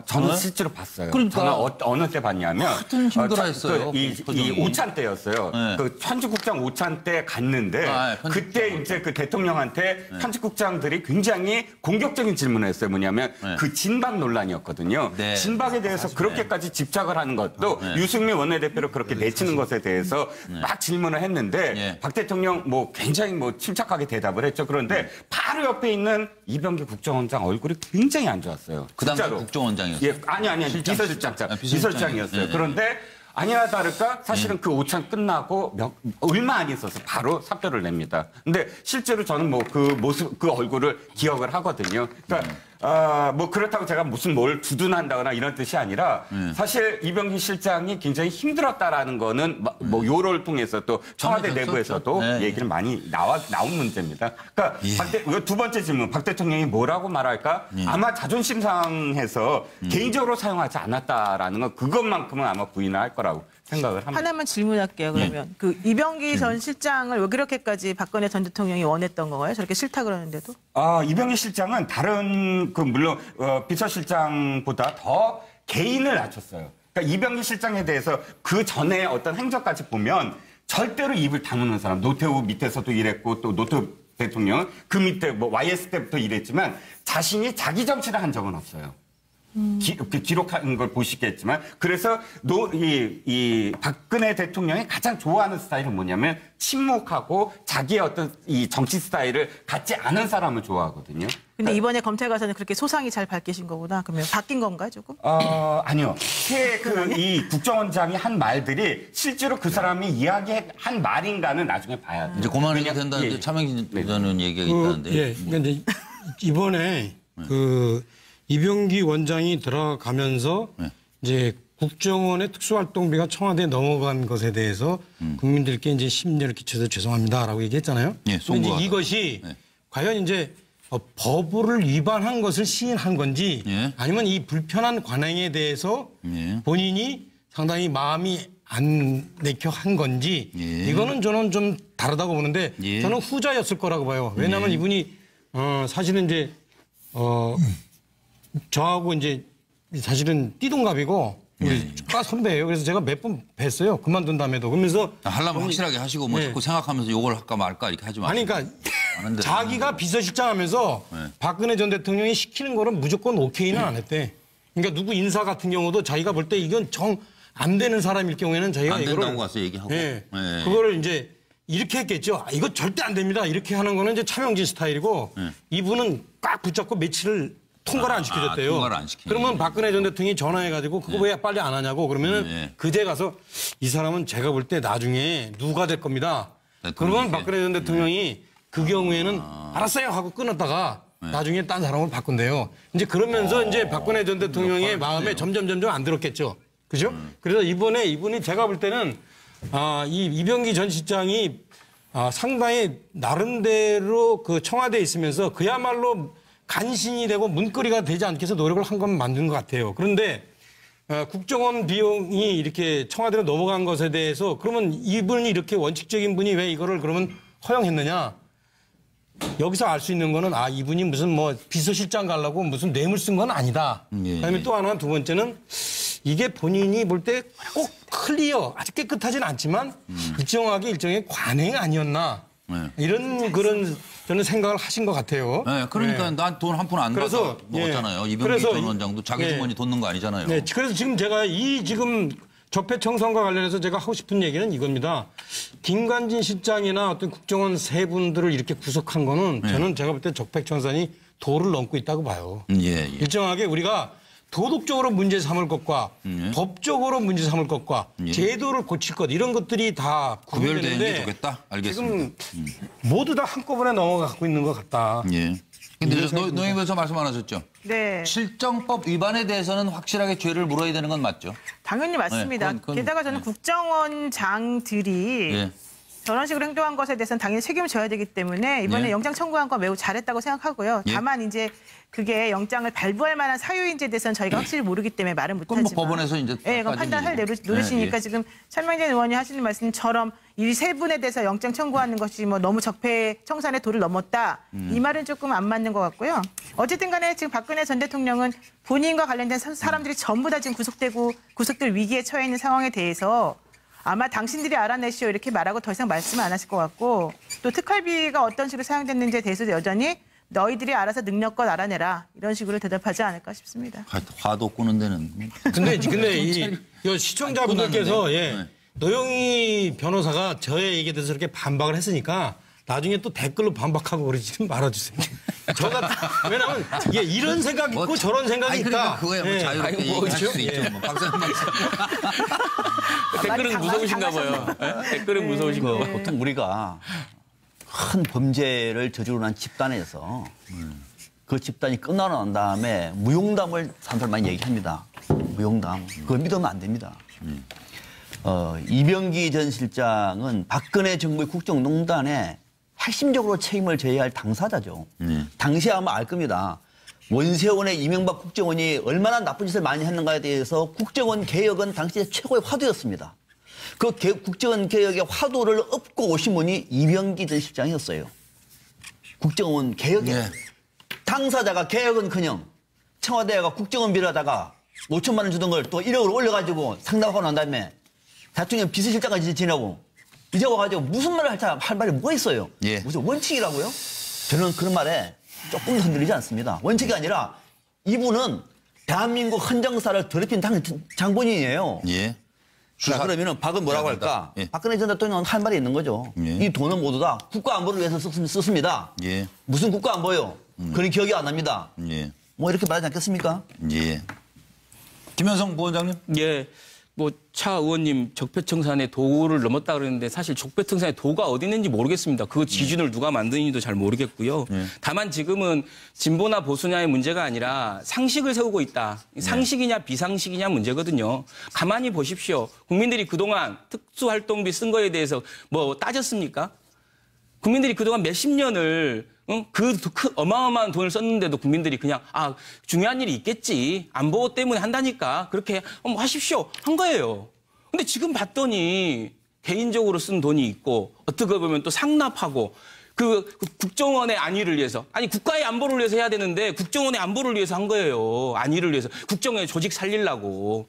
Speaker 8: 저는 실제로 봤어요.
Speaker 6: 그러니까.
Speaker 8: 저는 어느 때 봤냐면
Speaker 6: 하여튼 힘들어했어요.
Speaker 8: 이 오찬 때였어요. 그 편집국장 오찬 때 갔는데 그때 이제 그 대통령한테 편집국장들이 굉장히 공격적인 질문을 했어요. 뭐냐면 그 진박 논란이었거든요. 진박에 대해서 그렇게까지 집착을 하는 것도 유승민 원내대표를 그렇게 내치는 것에 대해서 막 질문을 했는데 박 대통령 굉장히 침착하게 대답을 했죠. 그런데 바로 옆에 있는 이병기 국정원장 얼굴이 굉장히 안 좋았어요.
Speaker 6: 그 당시
Speaker 8: 진짜로.
Speaker 6: 국정원장이었어요.
Speaker 8: 아니 비서실장이었어요. 그런데 아니나 다를까 사실은 그 오찬 끝나고 얼마 안 있어서 바로 사표를 냅니다. 근데 실제로 저는 그 모습 그 얼굴을 기억을 하거든요. 그러니까 그렇다고 제가 무슨 뭘 두둔한다거나 이런 뜻이 아니라 사실 이병기 실장이 굉장히 힘들었다라는 거는 요를 통해서 또 청와대 내부에서도 얘기를 많이 나온 문제입니다. 그러니까 두 번째 질문, 박 대통령이 뭐라고 말할까? 아마 자존심 상해서 개인적으로 사용하지 않았다라는 건 그것만큼은 아마 부인을 할 거라고 생각을 합니다.
Speaker 1: 하나만 질문할게요. 그러면 그 이병기 전 실장을 왜 그렇게까지 박근혜 전 대통령이 원했던 건가요? 저렇게 싫다 그러는데도?
Speaker 8: 이병기 실장은 다른 물론 비서실장보다 더 개인을 낮췄어요. 그러니까 이병기 실장에 대해서 그 전에 어떤 행적까지 보면 절대로 입을 다무는 사람. 노태우 밑에서도 일했고 또 노태우 대통령 그 밑에 YS 때부터 일했지만 자신이 자기 정치를 한 적은 없어요. 기록한 걸 보시겠지만 그래서 이 박근혜 대통령이 가장 좋아하는 스타일은 뭐냐면 침묵하고 자기의 어떤 이 정치 스타일을 갖지 않은 사람을 좋아하거든요.
Speaker 1: 근데 이번에 검찰 가서는 그렇게 소상히 잘 밝히신 거보다 그러면 바뀐 건가요, 조금?
Speaker 8: 아니요. 이 국정원장이 한 말들이 실제로 그 사람이 이야기한 말인가는 나중에 봐야 돼요.
Speaker 6: 이제 그만해야 된다는데 차명진 기자는 얘기가 있다는데.
Speaker 9: 그러니까 이제 이번에 이병기 원장이 들어가면서 이제 국정원의 특수활동비가 청와대에 넘어간 것에 대해서 국민들께 이제 심려를 끼쳐서 죄송합니다라고 얘기했잖아요. 이제 이것이 과연 이제 법을 위반한 것을 시인한 건지 아니면 이 불편한 관행에 대해서 본인이 상당히 마음이 안 내켜 한 건지 이거는 저는 좀 다르다고 보는데 저는 후자였을 거라고 봐요. 왜냐하면 이분이 사실은 이제 저하고 이제 사실은 띠동갑이고 과 선배예요. 그래서 제가 몇 번 뵀어요. 그만둔 다음에도. 그러면서
Speaker 6: 하려면 확실하게 하시고 자꾸 생각하면서 욕을 할까 말까 이렇게 하지 마세요.
Speaker 9: 아니 그러니까 자기가 비서실장 하면서 박근혜 전 대통령이 시키는 거는 무조건 오케이는 안 했대. 그러니까 누구 인사 같은 경우도 자기가 볼 때 이건 정 안 되는 사람일 경우에는 저희가
Speaker 6: 안
Speaker 9: 이거를
Speaker 6: 된다고 가서 얘기하고.
Speaker 9: 예,
Speaker 6: 네.
Speaker 9: 그거를 이제 이렇게 했겠죠. 아, 이거 절대 안 됩니다. 이렇게 하는 거는 이제 차명진 스타일이고 이분은 꽉 붙잡고 며칠을 통과를 안 시켜줬대요.
Speaker 6: 통과를 안 시키네.
Speaker 9: 그러면 박근혜 전 대통령이 전화해가지고 그거 왜 빨리 안 하냐고 그러면은 그제 가서 이 사람은 제가 볼 때 나중에 누가 될 겁니다. 그러면 박근혜 전 대통령이 그 경우에는 알았어요 하고 끊었다가 나중에 딴 사람을 바꾼대요. 이제 그러면서 이제 박근혜 전 대통령의 마음에 점점 안 들었겠죠. 그죠? 그래서 이번에 이분이 제가 볼 때는 이 이병기 전 실장이 상당히 나름대로 그 청와대에 있으면서 그야말로 간신이 되고 문거리가 되지 않게 해서 노력을 한 건 맞는 것 같아요. 그런데 국정원 비용이 이렇게 청와대로 넘어간 것에 대해서 그러면 이분이 이렇게 원칙적인 분이 왜 이거를 그러면 허용했느냐? 여기서 알 수 있는 거는 이분이 무슨 뭐 비서실장 가려고 무슨 뇌물 쓴 건 아니다. 그다음에 또 하나 두 번째는 이게 본인이 볼 때 꼭 클리어 아주 깨끗하진 않지만 일정의 관행이 아니었나 이런 그런 저는 생각을 하신 것 같아요.
Speaker 6: 네, 그러니까 난 돈 한 푼 안 받아서 먹었잖아요. 이병기 전 원장도 자기 주머니 돈 넣은 거 아니잖아요.
Speaker 9: 네, 그래서 지금 제가 지금 적폐청산과 관련해서 제가 하고 싶은 얘기는 이겁니다. 김관진 실장이나 어떤 국정원 세 분들을 이렇게 구속한 거는 저는 제가 볼 때 적폐청산이 도를 넘고 있다고 봐요. 일정하게 우리가 도덕적으로 문제 삼을 것과 법적으로 문제 삼을 것과 제도를 고칠 것 이런 것들이 다
Speaker 6: 구별되는 게 좋겠다. 알겠습니다.
Speaker 9: 지금 모두 다 한꺼번에 넘어가고 있는 것 같다.
Speaker 6: 근데 노영변호사 말씀 안 하셨죠?
Speaker 1: 네.
Speaker 6: 실정법 위반에 대해서는 확실하게 죄를 물어야 되는 건 맞죠?
Speaker 1: 당연히 맞습니다. 게다가 저는 국정원장들이 저런 식으로 행동한 것에 대해서는 당연히 책임을 져야 되기 때문에 이번에 영장 청구한 건 매우 잘했다고 생각하고요. 다만 이제 그게 영장을 발부할 만한 사유인지에 대해서는 저희가 확실히 모르기 때문에 말은 못하지만.
Speaker 6: 뭐 법원에서 이제
Speaker 1: 그건 판단할 노릇이니까 지금 차명진 의원이 하시는 말씀처럼 이 세 분에 대해서 영장 청구하는 것이 뭐 너무 적폐청산의 도를 넘었다. 이 말은 조금 안 맞는 것 같고요. 어쨌든 간에 지금 박근혜 전 대통령은 본인과 관련된 사람들이 전부 다 지금 구속될 위기에 처해 있는 상황에 대해서 아마 당신들이 알아내시오 이렇게 말하고 더 이상 말씀 안 하실 것 같고 또 특활비가 어떤 식으로 사용됐는지에 대해서도 여전히 너희들이 알아서 능력껏 알아내라 이런 식으로 대답하지 않을까 싶습니다.
Speaker 6: 화도 꾸는 데는.
Speaker 9: 근데 이 시청자분들께서 노영희 변호사가 저의 얘기에 대해서 이렇게 반박을 했으니까 나중에 또 댓글로 반박하고 그러지 말아주세요. 왜냐면 이런 생각 있고 저런 생각이 있다.
Speaker 6: 그거야 뭐 자유롭게 얘기할 수 있죠. 뭐 박사님 말씀.
Speaker 11: 댓글은 무서우신가 봐요. 댓글은 무서우신가 봐요.
Speaker 10: 보통 우리가 큰 범죄를 저지르고 난 집단에서 그 집단이 끝나고 난 다음에 무용담을 사람들 많이 얘기합니다. 무용담. 그걸 믿으면 안 됩니다. 이병기 전 실장은 박근혜 정부의 국정농단에 핵심적으로 책임을 져야 할 당사자죠. 당시에 아마 알 겁니다. 원세훈의 이명박 국정원이 얼마나 나쁜 짓을 많이 했는가에 대해서 국정원 개혁은 당시에 최고의 화두였습니다. 그 국정원 개혁의 화두를 엎고 오신 분이 이병기 전 실장이었어요. 국정원 개혁에. 당사자가 개혁은커녕 청와대가 국정원비를 하다가 5천만 원 주던 걸 또 1억으로 올려가지고 상담하고 난 다음에 대통령 비서실장까지 지내고 이제 와가지고 무슨 말을 할 말이 뭐가 있어요? 무슨 원칙이라고요? 저는 그런 말에 조금도 흔들리지 않습니다. 원칙이 아니라 이분은 대한민국 헌정사를 더럽힌 장본인이에요. 자, 그러면은 박은 뭐라고 할까? 박근혜 전 대통령은 할 말이 있는 거죠. 이 돈은 모두 다 국가 안보를 위해서 썼습니다. 무슨 국가 안보요? 그런 기억이 안 납니다. 뭐 이렇게 말하지 않겠습니까?
Speaker 6: 김현성 부원장님?
Speaker 11: 뭐 차 의원님 적폐청산의 도를 넘었다 그러는데 사실 적폐청산의 도가 어디 있는지 모르겠습니다. 그 기준을 누가 만드는지도 잘 모르겠고요. 다만 지금은 진보나 보수냐의 문제가 아니라 상식을 세우고 있다. 상식이냐 비상식이냐 문제거든요. 가만히 보십시오. 국민들이 그동안 특수활동비 쓴 거에 대해서 뭐 따졌습니까? 국민들이 그동안 몇십 년을 그 어마어마한 돈을 썼는데도 국민들이 그냥 중요한 일이 있겠지. 안보 때문에 한다니까. 그렇게 하십시오. 한 거예요. 근데 지금 봤더니 개인적으로 쓴 돈이 있고 어떻게 보면 또 상납하고 그 국정원의 안위를 위해서 국가의 안보를 위해서 해야 되는데 국정원의 안보를 위해서 한 거예요. 안위를 위해서. 국정원의 조직 살리려고.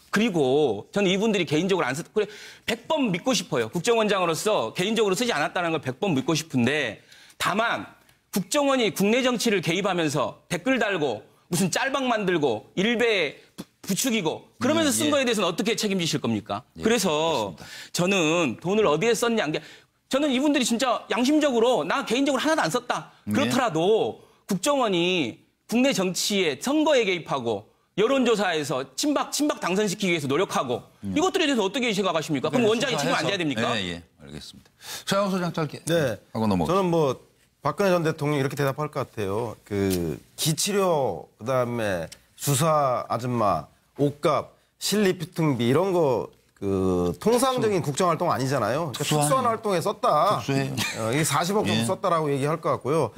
Speaker 11: 그리고 저는 이분들이 개인적으로 안 그래 100번 믿고 싶어요. 국정원장으로서 개인적으로 쓰지 않았다는 걸 100번 믿고 싶은데 다만 국정원이 국내 정치를 개입하면서 댓글 달고 무슨 짤방 만들고 일베 부추기고 그러면서 쓴 거에 대해서는 어떻게 책임지실 겁니까? 그래서 그렇습니다. 저는 돈을 어디에 썼냐 한 게 저는 이분들이 진짜 양심적으로 나 개인적으로 하나도 안 썼다. 그렇더라도 국정원이 국내 정치에 선거에 개입하고 여론조사에서 친박 당선시키기 위해서 노력하고 이것들에 대해서 어떻게 생각하십니까? 그럼 원장이 책임 안 져야 됩니까?
Speaker 6: 예, 알겠습니다. 최영호 소장 짧게
Speaker 7: 네.
Speaker 6: 하고 넘어가.
Speaker 7: 저는 뭐 박근혜 전 대통령이 이렇게 대답할 것 같아요. 그 기치료 그다음에 수사 아줌마, 옷값, 실리피팅비 이런 거 그 통상적인 국정활동 아니잖아요. 그러니까 특수한 활동에 썼다.
Speaker 6: 특수해요.
Speaker 7: 이게 40억 정도 썼다라고 얘기할 것 같고요.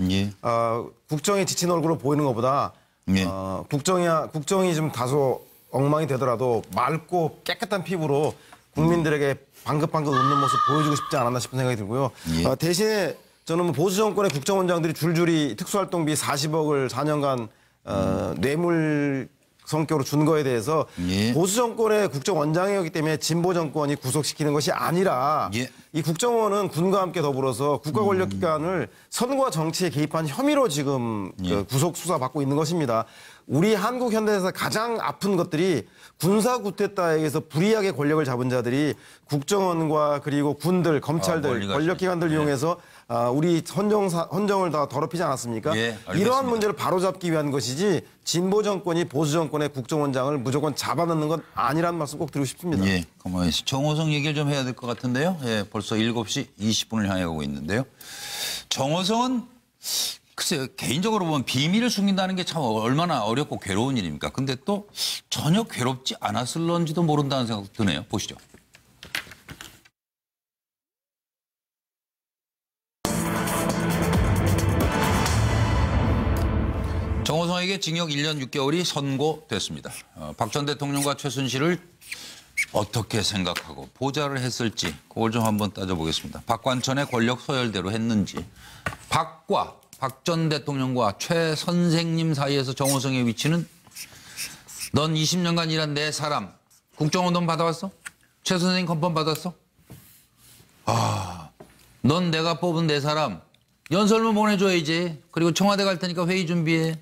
Speaker 7: 국정이 지친 얼굴로 보이는 것보다 국정이 좀 다소 엉망이 되더라도 맑고 깨끗한 피부로 국민들에게 방긋방긋 웃는 모습 보여주고 싶지 않았나 싶은 생각이 들고요. 대신에 저는 뭐 보수 정권의 국정원장들이 줄줄이 특수활동비 40억을 4년간 뇌물 성격으로 준 거에 대해서 보수 정권의 국정원장이었기 때문에 진보 정권이 구속시키는 것이 아니라 이 국정원은 군과 함께 더불어서 국가 권력기관을 선거와 정치에 개입한 혐의로 지금 구속 수사받고 있는 것입니다. 우리 한국 현대에서 가장 아픈 것들이 군사 쿠데타에 의해서 불이하게 권력을 잡은 자들이 국정원과 그리고 군들, 검찰들, 권력기관들 이용해서 우리 헌정을 다 더럽히지 않았습니까? 이러한 문제를 바로잡기 위한 것이지 진보 정권이 보수 정권의 국정원장을 무조건 잡아넣는 건 아니라는 말씀 꼭 드리고 싶습니다.
Speaker 6: 예, 가만히 있어. 정호성 얘기를 좀 해야 될 것 같은데요. 예, 벌써 7시 20분을 향해 가고 있는데요. 정호성은 글쎄요, 개인적으로 보면 비밀을 숨긴다는 게 참 얼마나 어렵고 괴로운 일입니까? 근데 또 전혀 괴롭지 않았을런지도 모른다는 생각도 드네요. 보시죠. 정호성에게 징역 1년 6개월이 선고됐습니다. 박 전 대통령과 최순실을 어떻게 생각하고 보좌를 했을지 그걸 좀 한번 따져보겠습니다. 박관천의 권력 서열대로 했는지 박 전 대통령과 최 선생님 사이에서 정호성의 위치는 넌 20년간 일한 내 사람 국정원 돈 받아왔어? 최 선생님 컨펌 받았어? 넌 내가 뽑은 내 사람 연설문 보내줘야지. 그리고 청와대 갈 테니까 회의 준비해.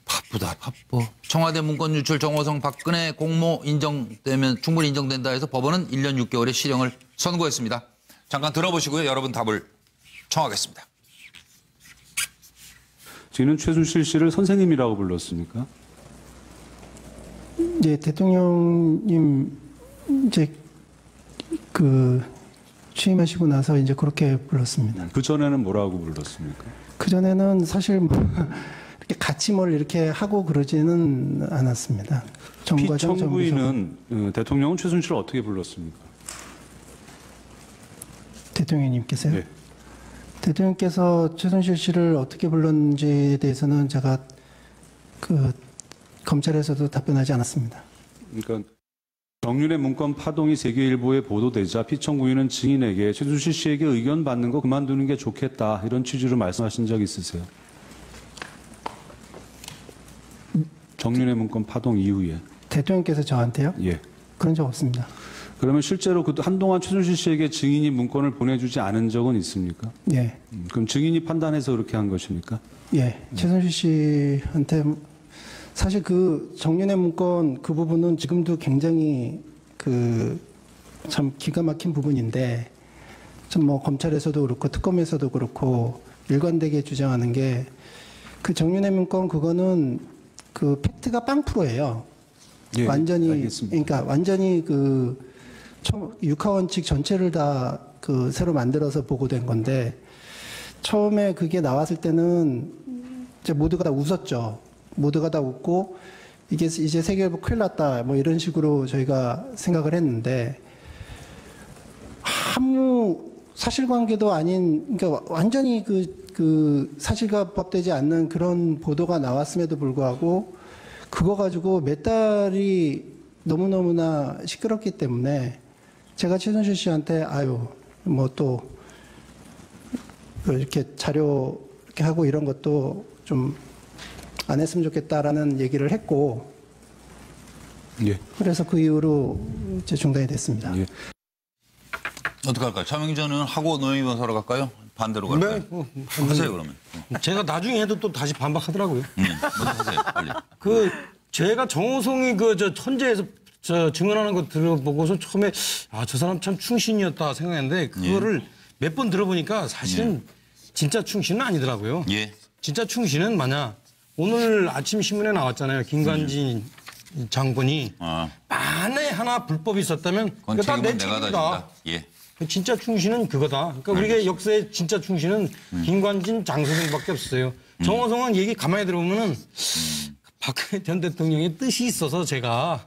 Speaker 6: 바쁘다 바빠. 청와대 문건 유출 정호성 박근혜 공모 인정되면 충분히 인정된다 해서 법원은 1년 6개월의 실형을 선고했습니다. 잠깐 들어보시고요. 여러분 답을 청하겠습니다.
Speaker 15: 저희는 최순실 씨를 선생님이라고 불렀습니까?
Speaker 18: 네, 대통령님 이제 취임하시고 나서 이제 그렇게 불렀습니다.
Speaker 15: 그 전에는 뭐라고 불렀습니까?
Speaker 18: 그 전에는 사실 이렇게 같이 뭘 이렇게 하고 그러지는 않았습니다.
Speaker 15: 피청구인은 대통령은 최순실을 어떻게 불렀습니까?
Speaker 18: 대통령님께서요?
Speaker 15: 네.
Speaker 18: 대통령께서 최순실 씨를 어떻게 불렀는지에 대해서는 제가 검찰에서도 답변하지 않았습니다.
Speaker 15: 그러니까 정윤의 문건 파동이 세계일보에 보도되자 피청구인은 증인에게 최순실 씨에게 의견 받는 거 그만두는 게 좋겠다 이런 취지로 말씀하신 적 있으세요? 정윤의 문건 파동 이후에.
Speaker 18: 대통령께서 저한테요?
Speaker 15: 예.
Speaker 18: 그런 적 없습니다.
Speaker 15: 그러면 실제로 한동안 최순실 씨에게 증인이 문건을 보내주지 않은 적은 있습니까?
Speaker 18: 예.
Speaker 15: 그럼 증인이 판단해서 그렇게 한 것입니까?
Speaker 18: 예. 최순실 씨한테 사실 정윤의 문건 그 부분은 지금도 굉장히 참 기가 막힌 부분인데 좀 뭐 검찰에서도 그렇고 특검에서도 그렇고 일관되게 주장하는 게 정윤의 문건 그거는 팩트가 0%예요.
Speaker 15: 예,
Speaker 18: 완전히
Speaker 15: 알겠습니다.
Speaker 18: 그러니까 완전히 육하원칙 전체를 다 새로 만들어서 보고된 건데 처음에 그게 나왔을 때는 이제 모두가 다 웃었죠. 모두가 다 웃고 이게 이제 세계일보 큰일 났다 뭐 이런 식으로 저희가 생각을 했는데 아무 사실관계도 아닌 그러니까 완전히 사실과 부합되지 않는 그런 보도가 나왔음에도 불구하고 그거 가지고 몇 달이 너무너무나 시끄럽기 때문에 제가 최순실 씨한테 뭐 또 이렇게 자료 이렇게 하고 이런 것도 좀 안 했으면 좋겠다라는 얘기를 했고
Speaker 15: 예.
Speaker 18: 그래서 그 이후로 이제 중단이 됐습니다.
Speaker 6: 예. 어떡할까요? 차명희 전 의원 하고 노영희 변호사로 갈까요? 반대로 갈까요? 하세요 그러면.
Speaker 9: 제가 나중에 해도 또 다시 반박하더라고요.
Speaker 6: 먼저 하세요 빨리.
Speaker 9: 제가 정호성이 헌재에서 증언하는 거 들어보고서 처음에 저 사람 참 충신이었다 생각했는데 그거를 몇 번 들어보니까 사실은 진짜 충신은 아니더라고요. 진짜 충신은 오늘 아침 신문에 나왔잖아요. 김관진 장군이 만에 하나 불법이 있었다면
Speaker 6: 그건
Speaker 9: 다 내
Speaker 6: 책임은 내가
Speaker 9: 책임이다.
Speaker 6: 다
Speaker 9: 진짜 충신은 그거다. 그러니까 우리가 역사의 진짜 충신은 김관진, 장소동밖에 없었어요. 정호성은 얘기 가만히 들어보면은 박근혜 전 대통령의 뜻이 있어서 제가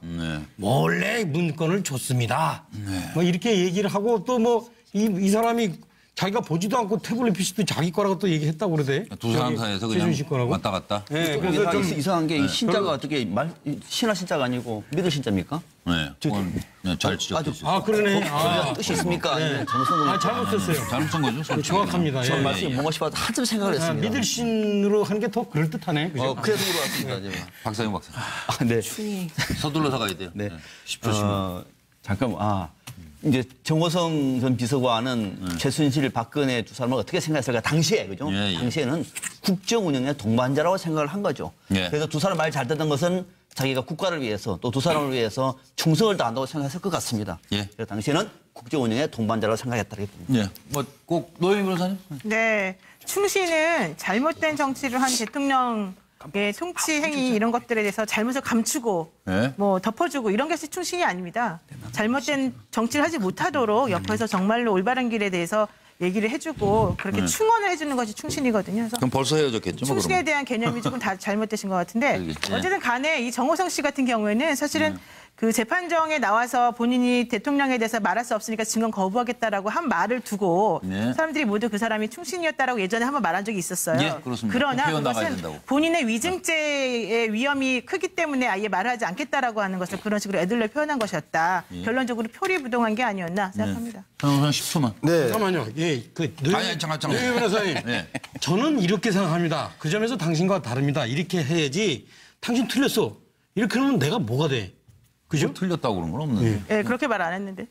Speaker 9: 몰래 문건을 줬습니다. 뭐 이렇게 얘기를 하고 또 이 사람이 자기가 보지도 않고 태블릿 PC도 자기 거라고 또 얘기했다고 그러대.
Speaker 6: 두 사람 사이에서 그냥 왔다 갔다.
Speaker 10: 네, 그래서 좀 이상한 게 신자가 어떻게 신화 신자가 아니고 믿을 신자입니까?
Speaker 6: 네, 잘 지적했어요.
Speaker 10: 그러네. 뜻이 있습니까? 아니면 정성
Speaker 9: 잘못 썼어요.
Speaker 6: 잘못 쓴 거죠.
Speaker 9: 정확합니다.
Speaker 10: 전 말씀이 뭔가 싶어서 한참 생각을 했습니다.
Speaker 9: 믿을 신으로 하는 게 더 그럴 듯하네. 그죠?
Speaker 10: 그래서 물어봤습니다.
Speaker 6: 박사님 박사.
Speaker 10: 네.
Speaker 6: 서둘러서 가야 돼요.
Speaker 10: 네.
Speaker 6: 10초씩만.
Speaker 10: 잠깐만. 이제 정호성 전 비서관은 최순실, 박근혜 두 사람을 어떻게 생각했을까? 당시에, 그죠? 당시에는 국정 운영의 동반자라고 생각을 한 거죠. 그래서 두 사람 말 잘 듣는 것은 자기가 국가를 위해서 또 두 사람을 위해서 충성을 다한다고 생각했을 것 같습니다. 그래서 당시에는 국정 운영의 동반자라고 생각했다고 봅니다.
Speaker 6: 꼭 노영희 변호사님?
Speaker 1: 네. 충신은 잘못된 정치를 한 대통령의 통치 행위 이런 것들에 대해서 잘못을 감추고 덮어주고 이런 것이 충신이 아닙니다. 잘못된 정치를 하지 못하도록 옆에서 정말로 올바른 길에 대해서 얘기를 해주고 그렇게 충원을 해주는 것이 충신이거든요. 그래서
Speaker 6: 그럼 벌써 헤어졌겠죠?
Speaker 1: 충신에 대한 개념이 조금 다 잘못되신 것 같은데 어쨌든 간에 이 정호성 씨 같은 경우에는 사실은 그 재판정에 나와서 본인이 대통령에 대해서 말할 수 없으니까 증언 거부하겠다라고 한 말을 두고 사람들이 모두 그 사람이 충신이었다라고 예전에 한번 말한 적이 있었어요. 그러나 그것은 본인의 위증죄의 위험이 크기 때문에 아예 말하지 않겠다라고 하는 것을 그런 식으로 애들러 표현한 것이었다. 결론적으로 표리부동한 게 아니었나 생각합니다.
Speaker 6: 한 10초만.
Speaker 9: 잠깐만요.
Speaker 6: 잠깐.
Speaker 9: 노영희 변호사님. 저는 이렇게 생각합니다. 그 점에서 당신과 다릅니다. 이렇게 해야지. 당신 틀렸어. 이렇게 하면 내가 뭐가 돼? 그죠?
Speaker 6: 틀렸다고 그런 건 없는데.
Speaker 1: 네, 그렇게 말 안 했는데.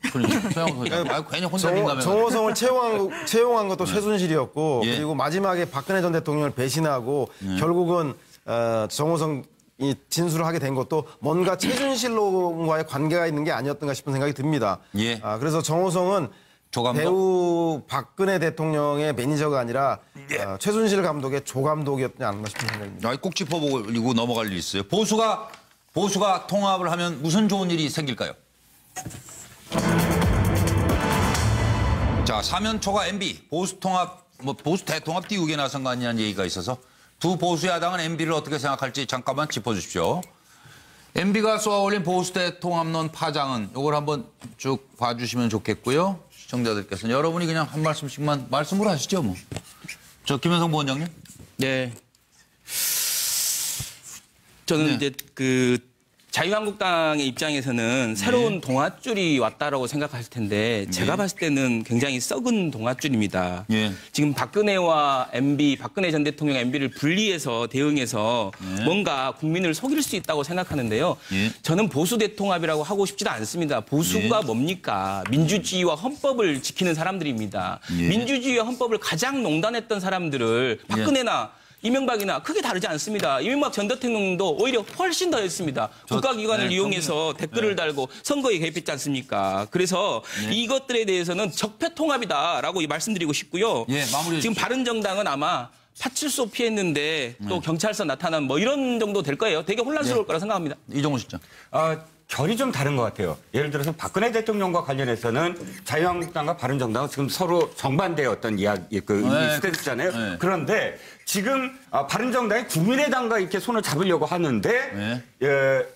Speaker 6: 괜히 혼자 민감해.
Speaker 7: 정호성을 채용한 것도 최순실이었고 그리고 마지막에 박근혜 전 대통령을 배신하고 결국은 정호성이 진술을 하게 된 것도 뭔가 최순실과의 관계가 있는 게 아니었던가 싶은 생각이 듭니다. 그래서 정호성은 배우 박근혜 대통령의 매니저가 아니라 최순실 감독의 조감독이었지 않나 싶은 생각입니다.
Speaker 6: 꼭 짚어보고 넘어갈 일이 있어요. 보수가 통합을 하면 무슨 좋은 일이 생길까요? 자, 사면초가 MB, 보수 통합, 보수 대통합 띄우게 나선 거 아니냐는 얘기가 있어서 두 보수 야당은 MB를 어떻게 생각할지 잠깐만 짚어주십시오. MB가 쏘아올린 보수 대통합론 파장은 이걸 한번 쭉 봐주시면 좋겠고요. 시청자들께서는 여러분이 그냥 한 말씀씩만 말씀을 하시죠, 뭐. 김현성 부원장님.
Speaker 11: 네. 저는 이제 자유한국당의 입장에서는 새로운 동아줄이 왔다라고 생각할 텐데 제가 봤을 때는 굉장히 썩은 동아줄입니다. 지금 박근혜와 MB, 박근혜 전 대통령 MB를 분리해서 대응해서 뭔가 국민을 속일 수 있다고 생각하는데요. 저는 보수 대통합이라고 하고 싶지도 않습니다. 보수가 뭡니까? 민주주의와 헌법을 지키는 사람들입니다. 민주주의와 헌법을 가장 농단했던 사람들을 박근혜나 이명박이나 크게 다르지 않습니다. 이명박 전 대통령도 오히려 훨씬 더 했습니다. 국가기관을 이용해서 댓글을 달고 선거에 개입했지 않습니까? 그래서 이것들에 대해서는 적폐통합이다라고 말씀드리고 싶고요. 지금 바른정당은 아마 파출소 피했는데 또 경찰서 나타난 이런 정도 될 거예요. 되게 혼란스러울 거라 생각합니다.
Speaker 6: 이종호 실장.
Speaker 8: 결이 좀 다른 것 같아요. 예를 들어서 박근혜 대통령과 관련해서는 자유한국당과 바른정당은 지금 서로 정반대의 어떤 스탠스잖아요. 그런데 지금 바른정당이 국민의당과 이렇게 손을 잡으려고 하는데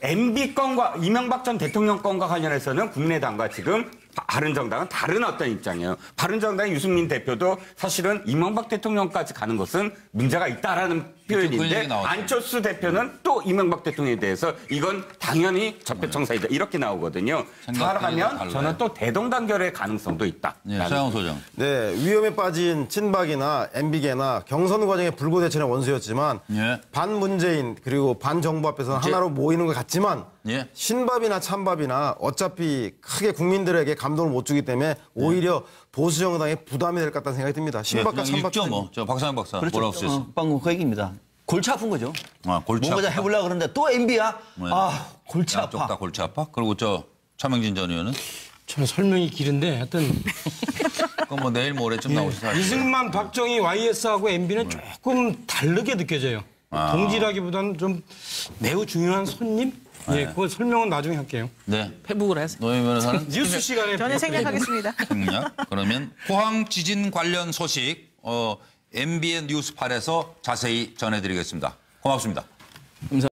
Speaker 8: MB 건과 이명박 전 대통령 건과 관련해서는 국민의당과 지금 바른정당은 다른 어떤 입장이에요. 바른정당의 유승민 대표도 사실은 이명박 대통령까지 가는 것은 문제가 있다라는 표현인데 안철수 대표는 또 이명박 대통령에 대해서 이건 당연히 적폐청사이다 이렇게 나오거든요. 잘하면 저는 또 대동단결의 가능성도 있다.
Speaker 6: 서영 소장.
Speaker 7: 네, 위험에 빠진 친박이나 MB계나 경선 과정의 불구대천의 원수였지만 반문재인 그리고 반정부 앞에서는 하나로 모이는 것 같지만
Speaker 6: 예.
Speaker 7: 신밥이나 찬밥이나 어차피 크게 국민들에게 감동을 못 주기 때문에 오히려 보수 정당에 부담이 될 것 같다는 생각이 듭니다. 신밥과 찬밥.
Speaker 6: 읽죠 뭐. 저 박상현 박사
Speaker 10: 그렇죠.
Speaker 6: 뭐라고 쓰셨어요?
Speaker 10: 방금 그 얘기입니다. 골치 아픈 거죠.
Speaker 6: 골치
Speaker 10: 뭔가 좀
Speaker 6: 아프다.
Speaker 10: 해보려고 그러는데 또 MB야?
Speaker 6: 네.
Speaker 10: 골치
Speaker 6: 양쪽
Speaker 10: 아파.
Speaker 6: 다 골치 아파? 그리고 차명진 전 의원은?
Speaker 9: 저는 설명이 길은데 하여튼
Speaker 6: 그건 뭐 내일 모레쯤 나오시죠.
Speaker 9: 이승만, 박정희, YS하고 MB는 조금 다르게 느껴져요. 동지라기보다는 좀 매우 중요한 손님? 예, 그거 설명은 나중에 할게요.
Speaker 6: 네.
Speaker 11: 페북을 해서.
Speaker 6: 노영 변호사는?
Speaker 9: 뉴스 시간에
Speaker 1: 저는 생략하겠습니다.
Speaker 6: 생략. 그러면 포항 지진 관련 소식 MBN 뉴스8에서 자세히 전해드리겠습니다. 고맙습니다.